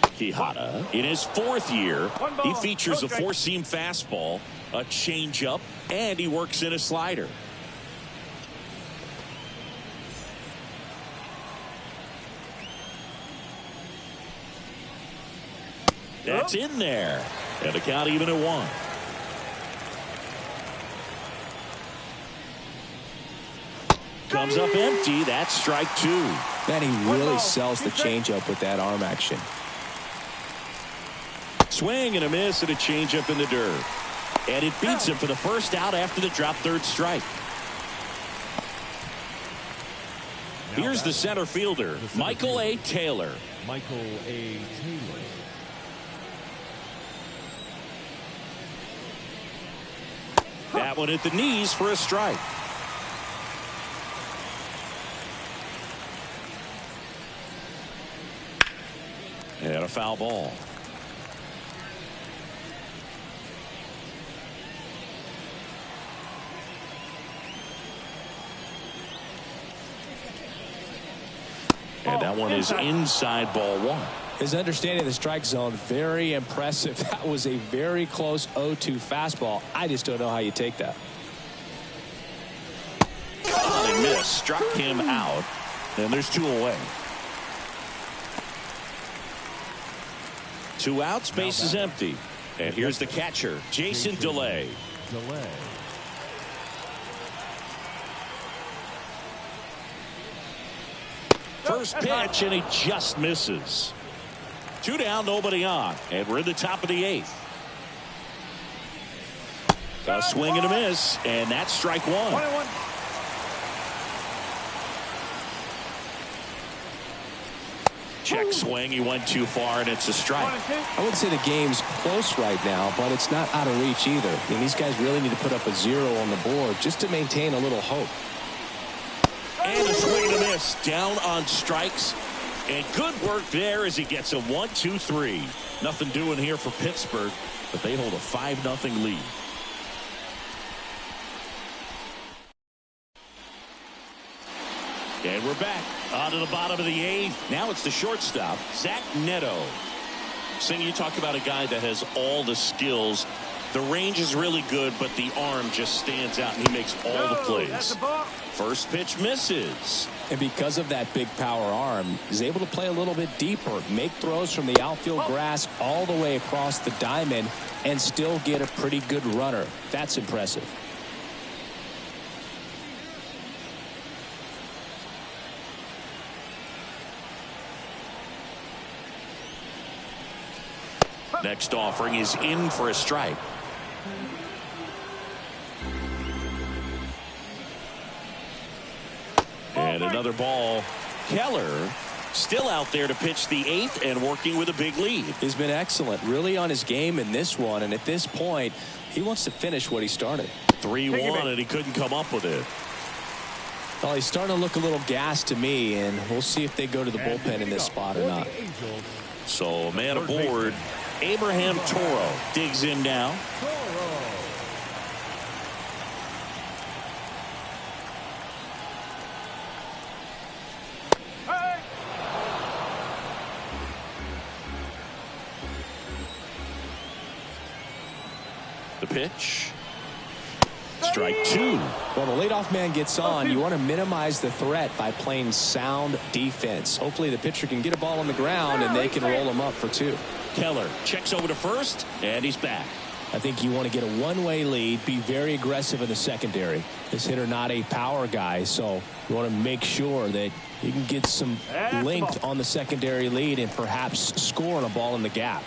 Quijada, in his 4th year, he features a 4-seam fastball, a changeup, and he works in a slider. That's in there. And the count even at 1. Comes up empty. That's strike 2. Man, he really sells the changeup with that arm action. Swing and a miss and a changeup in the dirt. And it beats him for the first out after the drop third strike. Here's the center fielder, Michael A. Taylor. Michael A. Taylor. That one at the knees for a strike. And a foul ball. And that one is inside ball 1. His understanding of the strike zone, very impressive. That was a very close 0-2 fastball. I just don't know how you take that. Oh, they missed. Struck him out. And there's 2 away. 2 outs, base is empty. And here's the catcher, Jason DeLay. First pitch, and he just misses. 2 down, nobody on. And we're in the top of the 8th. A swing and a miss, and that's strike 1. 21. Check swing, he went too far, and it's a strike. I wouldn't say the game's close right now, but it's not out of reach either. I mean, these guys really need to put up a 0 on the board just to maintain a little hope. And a swing and a miss, down on strikes. And good work there as he gets a 1-2-3. Nothing doing here for Pittsburgh, but they hold a 5-0 lead. And we're back on to the bottom of the 8th. Now it's the shortstop, Zach Neto. Sing, you talk about a guy that has all the skills. The range is really good, but the arm just stands out, and he makes all the plays. First pitch misses. And because of that big power arm, he's able to play a little bit deeper, make throws from the outfield grass all the way across the diamond, and still get a pretty good runner. That's impressive. Next offering is in for a strike. And another ball. Keller still out there to pitch the 8th and working with a big lead. He's been excellent, really on his game in this one, and at this point he wants to finish what he started. 3-1, and he couldn't come up with it. Well, he's starting to look a little gassed to me, and we'll see if they go to the bullpen in this spot or not. So a man aboard. Abraham Toro digs in now. The pitch. Strike 2. Well, the leadoff man gets on. You want to minimize the threat by playing sound defense. Hopefully the pitcher can get a ball on the ground and they can roll him up for 2. Keller checks over to first, and he's back. I think you want to get a one-way lead, be very aggressive in the secondary. This hitter not a power guy, so you want to make sure that you can get some length on the secondary lead and perhaps score on a ball in the gap.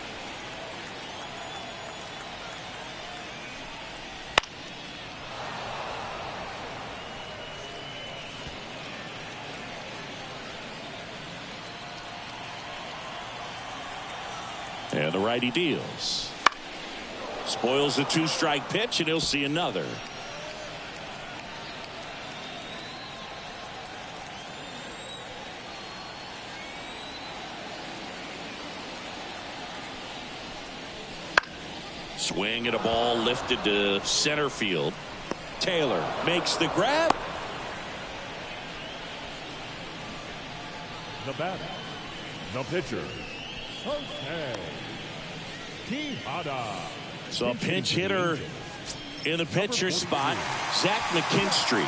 And the righty deals. Spoils the 2-strike pitch, and he'll see another. Swing and a ball lifted to center field. Taylor makes the grab. The batter, the pitcher, Jose Quijada. So a pinch hitter in the pitcher spot, Zach McKinstry.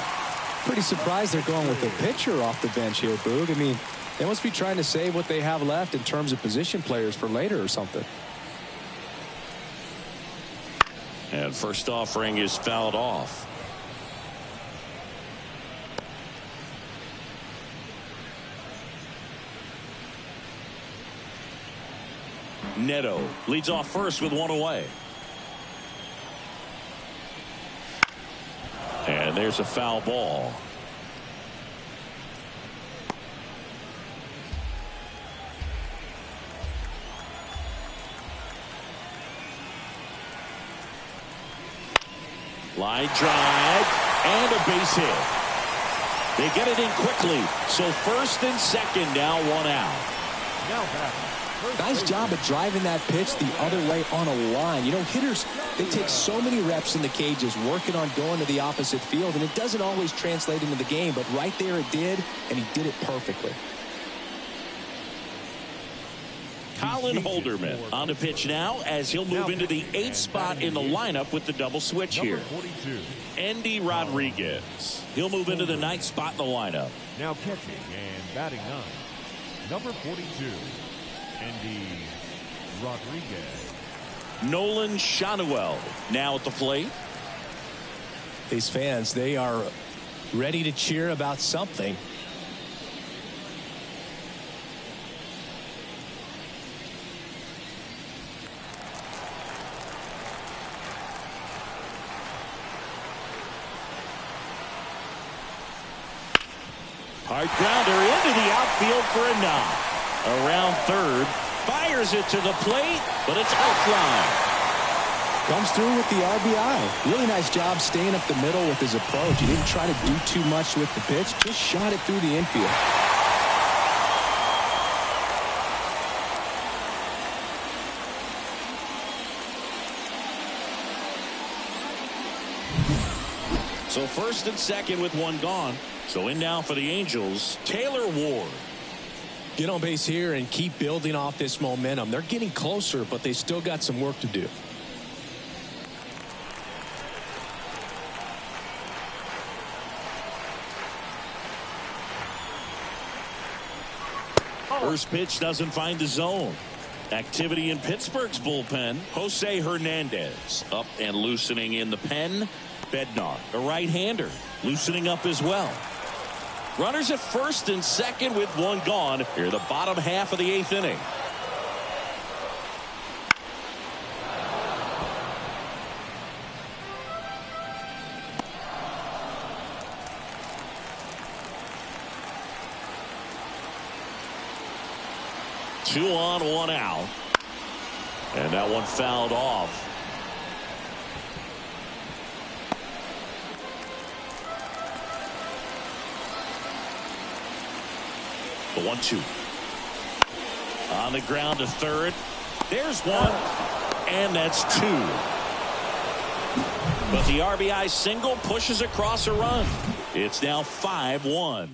Pretty surprised they're going with the pitcher off the bench here, Boog. I mean, they must be trying to save what they have left in terms of position players for later or something. And first offering is fouled off. Neto leads off first with 1 away. And there's a foul ball. Line drive and a base hit. They get it in quickly. So first and second, now 1 out. Now back. Nice job of driving that pitch the other way on a line. You know, hitters, they take so many reps in the cages working on going to the opposite field, and it doesn't always translate into the game, but right there it did, and he did it perfectly. Colin Holderman on the pitch now as he'll move into the 8th spot in the lineup with the double switch here. 42. Andy Rodriguez. He'll move into the 9th spot in the lineup. Now catching and batting 9, number 42, Andy Rodriguez. Nolan Shanuel now at the plate. These fans, they are ready to cheer about something. Hard grounder into the outfield for a knock. Around third. Fires it to the plate, but it's offline. Comes through with the RBI. Really nice job staying up the middle with his approach. He didn't try to do too much with the pitch. Just shot it through the infield. So first and second with one gone. So in now for the Angels, Taylor Ward. Get on base here and keep building off this momentum. They're getting closer, but they still got some work to do. First pitch doesn't find the zone. Activity in Pittsburgh's bullpen. Jose Hernandez up and loosening in the pen. Bednar, a right-hander, loosening up as well. Runners at first and second with one gone here the bottom half of the 8th inning. Two on, one out. And that one fouled off. The 1-2. On the ground to third. There's one. And that's two. But the RBI single pushes across a run. It's now 5-1.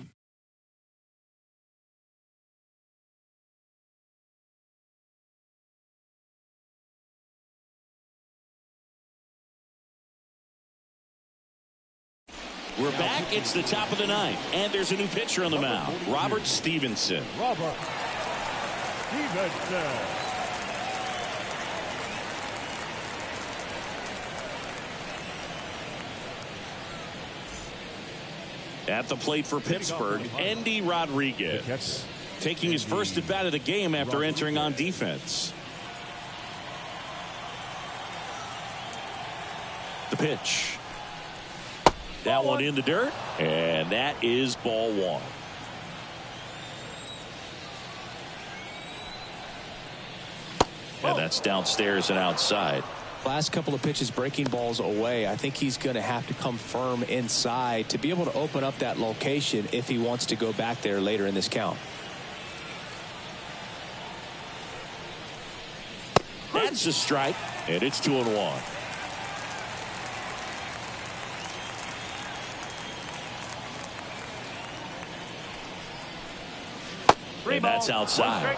We're back. It's the top of the 9th, and there's a new pitcher on the mound, Robert Stevenson. Robert Stevenson. At the plate for Pittsburgh, Andy Rodriguez, taking his first at bat of the game after entering on defense. The pitch. That one in the dirt, and that is ball 1. And that's downstairs and outside. Last couple of pitches breaking balls away. I think he's going to have to come firm inside to be able to open up that location if he wants to go back there later in this count. That's a strike, and it's 2-1. And that's outside.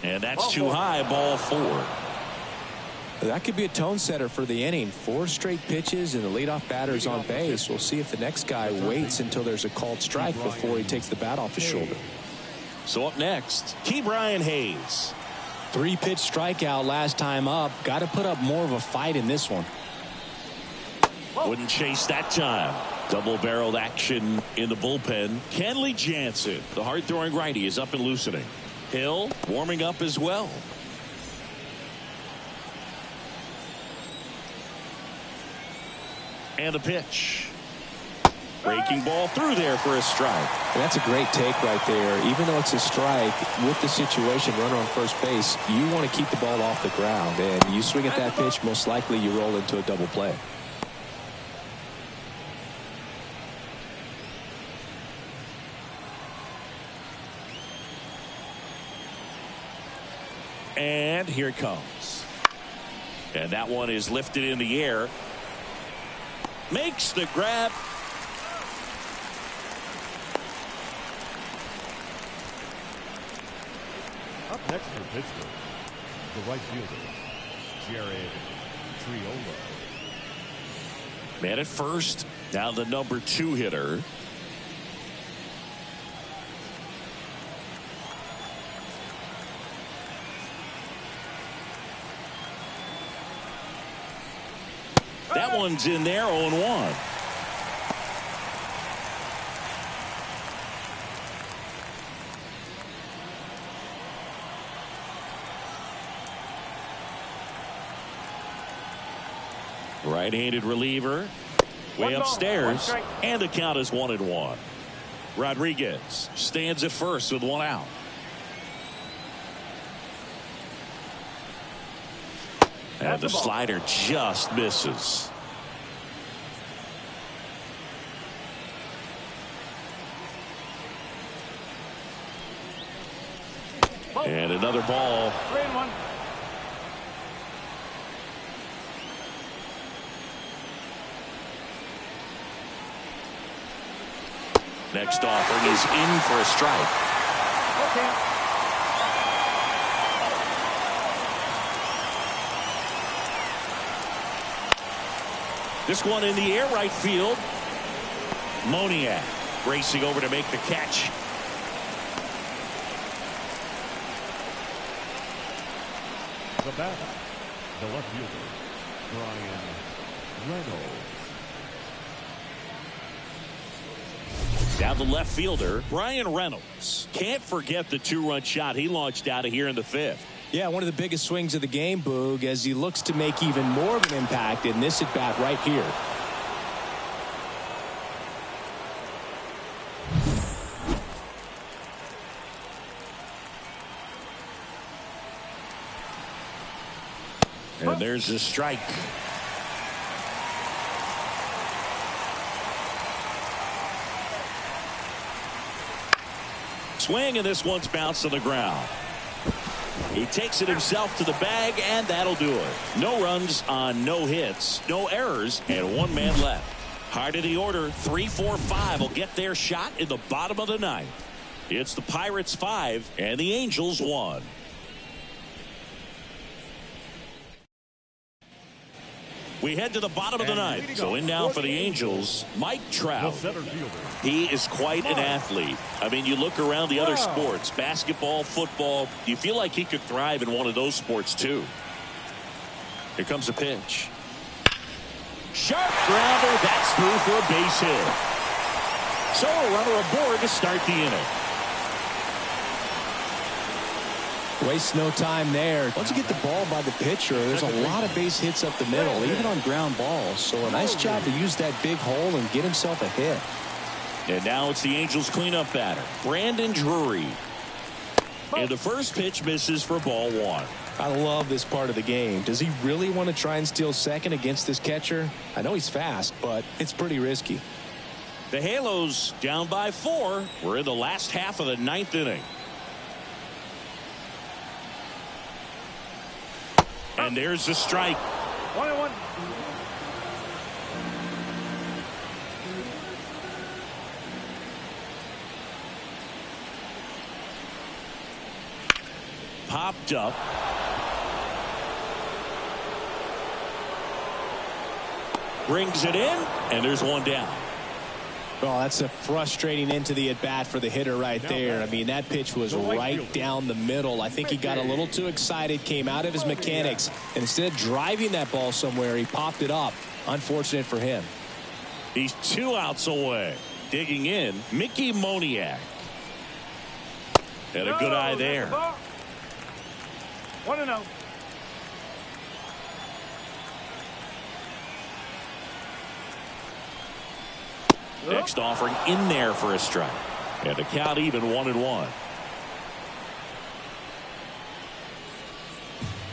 And that's too high, ball 4. That could be a tone setter for the inning. 4 straight pitches and the leadoff batter's on base. We'll see if the next guy waits until there's a called strike before he takes the bat off his shoulder. So up next, Ke'Bryan Hayes. 3-pitch strikeout last time up. Got to put up more of a fight in this one. Wouldn't chase that time. Double-barreled action in the bullpen. Kenley Jansen, the hard-throwing righty, is up and loosening. Hill warming up as well. And the pitch. Breaking ball through there for a strike. That's a great take right there. Even though it's a strike, with the situation, runner on first base, you want to keep the ball off the ground. And you swing at that pitch, most likely you roll into a double play. And here it comes. And that one is lifted in the air. Makes the grab. next for Pittsburgh, the right fielder, Jared Triolo. Man at first, now the number 2 hitter. That one's in there, 0-1. Right-handed reliever, way upstairs, and the count is 1-1. Rodriguez stands at first with 1 out. And the slider just misses. And another ball. 3-1. Next offering is in for a strike. Okay. This one in the air, right field. Moniak racing over to make the catch. The batter, the left fielder, Brian Reynolds. Down the left fielder, Brian Reynolds. Can't forget the 2-run shot he launched out of here in the 5th. Yeah, one of the biggest swings of the game, Boog, as he looks to make even more of an impact in this at-bat right here. And there's a strike. Swing, and this one's bounced to the ground. He takes it himself to the bag, and that'll do it. No runs on no hits, no errors, and 1 man left. Heart of the order, 3, 4, 5 will get their shot in the bottom of the 9th. It's the Pirates 5 and the Angels 1. We head to the bottom of the 9th. So in now for the Angels, Mike Trout. He is quite an athlete. I mean, you look around the other sports, basketball, football, you feel like he could thrive in one of those sports too. Here comes a pitch. Sharp grounder, that's through for a base hit. So a runner aboard to start the inning. Waste no time there. Once you get the ball by the pitcher, there's a lot of base hits up the middle, even on ground balls. So a nice job to use that big hole and get himself a hit. And now it's the Angels cleanup batter, Brandon Drury. And the first pitch misses for ball 1. I love this part of the game. Does he really want to try and steal second against this catcher? I know he's fast, but it's pretty risky. The Halos down by 4. We're in the last half of the 9th inning. And there's the strike. 1-1. Popped up. Brings it in, and there's 1 down. Well, that's a frustrating end to the at-bat for the hitter right there. I mean, that pitch was right down the middle. I think he got a little too excited, came out of his mechanics, and instead of driving that ball somewhere, he popped it up. Unfortunate for him. He's 2 outs away. Digging in, Mickey Moniak. Had a good eye there. 1-0. Next offering in there for a strike. And the count even 1-1.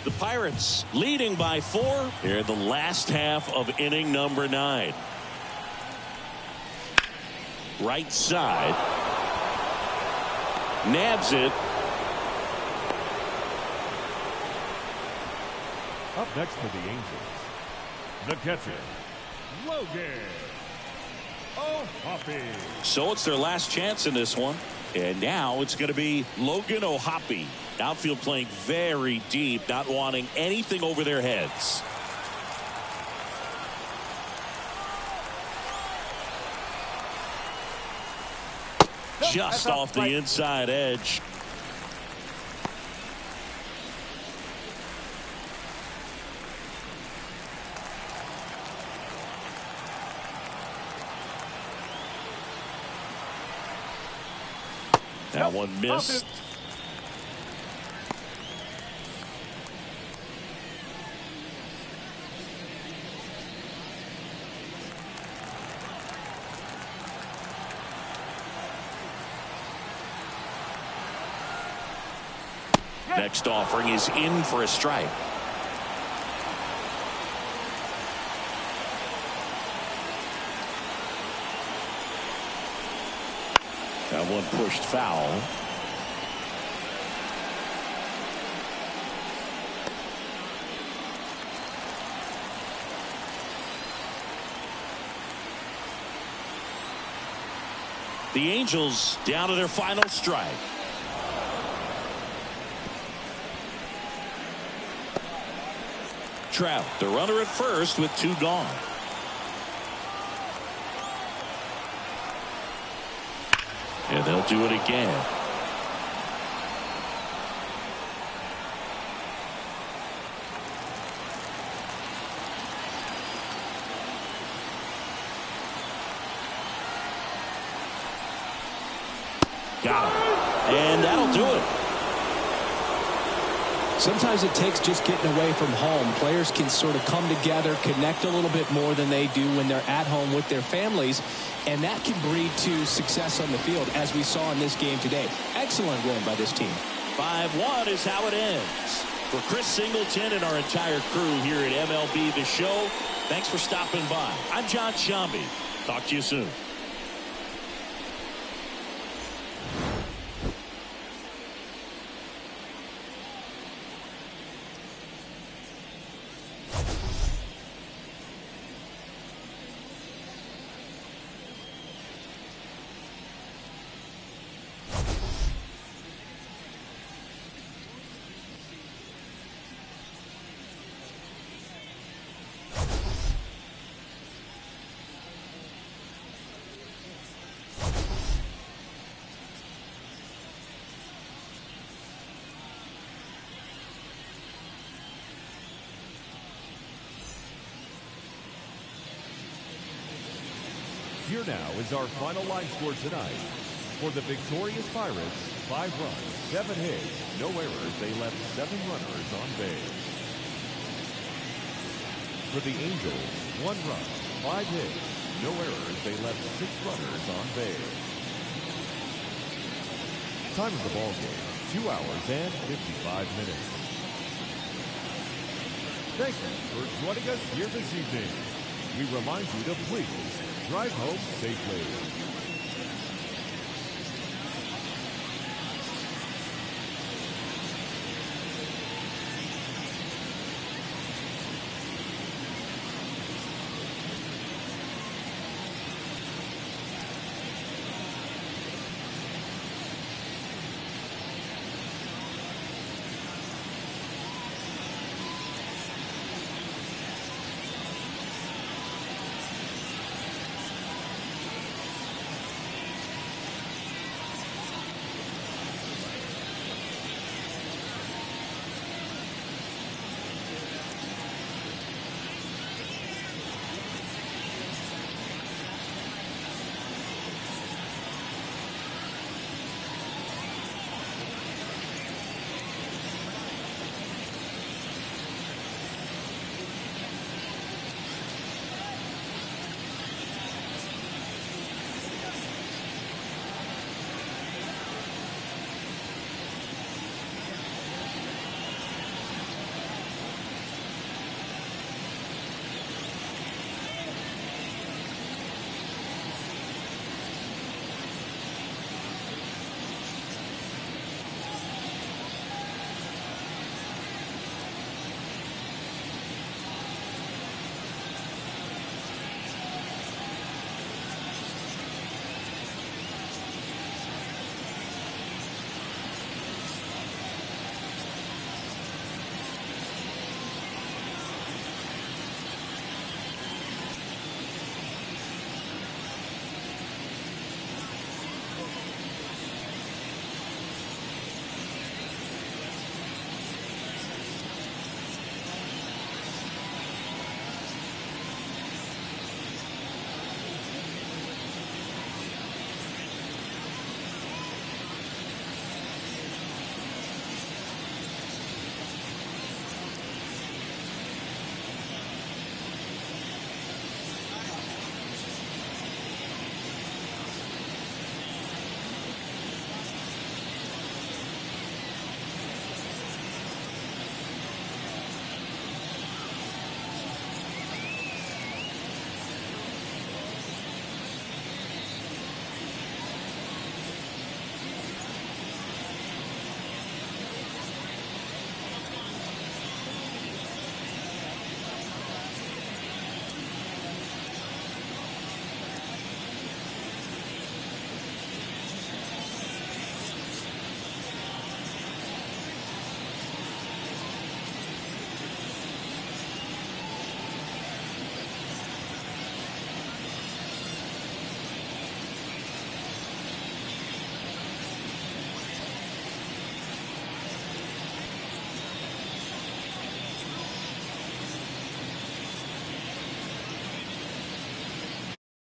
The Pirates leading by 4 here in the last half of inning number 9. Right side. Nabs it. Up next for the Angels, the catcher, Logan. Oh, Hoppy. So it's their last chance in this one. And now it's going to be Logan O'Hoppe. Outfield playing very deep, not wanting anything over their heads. Just off the inside edge. That one missed. Next offering is in for a strike. That one pushed foul. The Angels down to their final strike. Trout, the runner at first with 2 gone. And they'll do it again. Got him. And that'll do it. Sometimes it takes just getting away from home. Players can sort of come together, connect a little bit more than they do when they're at home with their families, and that can breed to success on the field, as we saw in this game today. Excellent win by this team. 5-1 is how it ends. For Chris Singleton and our entire crew here at MLB The Show, thanks for stopping by. I'm John Shambi. Talk to you soon. Here now is our final line score tonight. For the victorious Pirates, 5 runs, 7 hits, no errors. They left 7 runners on base. For the Angels, 1 run, 5 hits, no errors. They left 6 runners on base. Time of the ball game, 2 hours and 55 minutes. Thank you for joining us here this evening. We remind you to please drive home safely.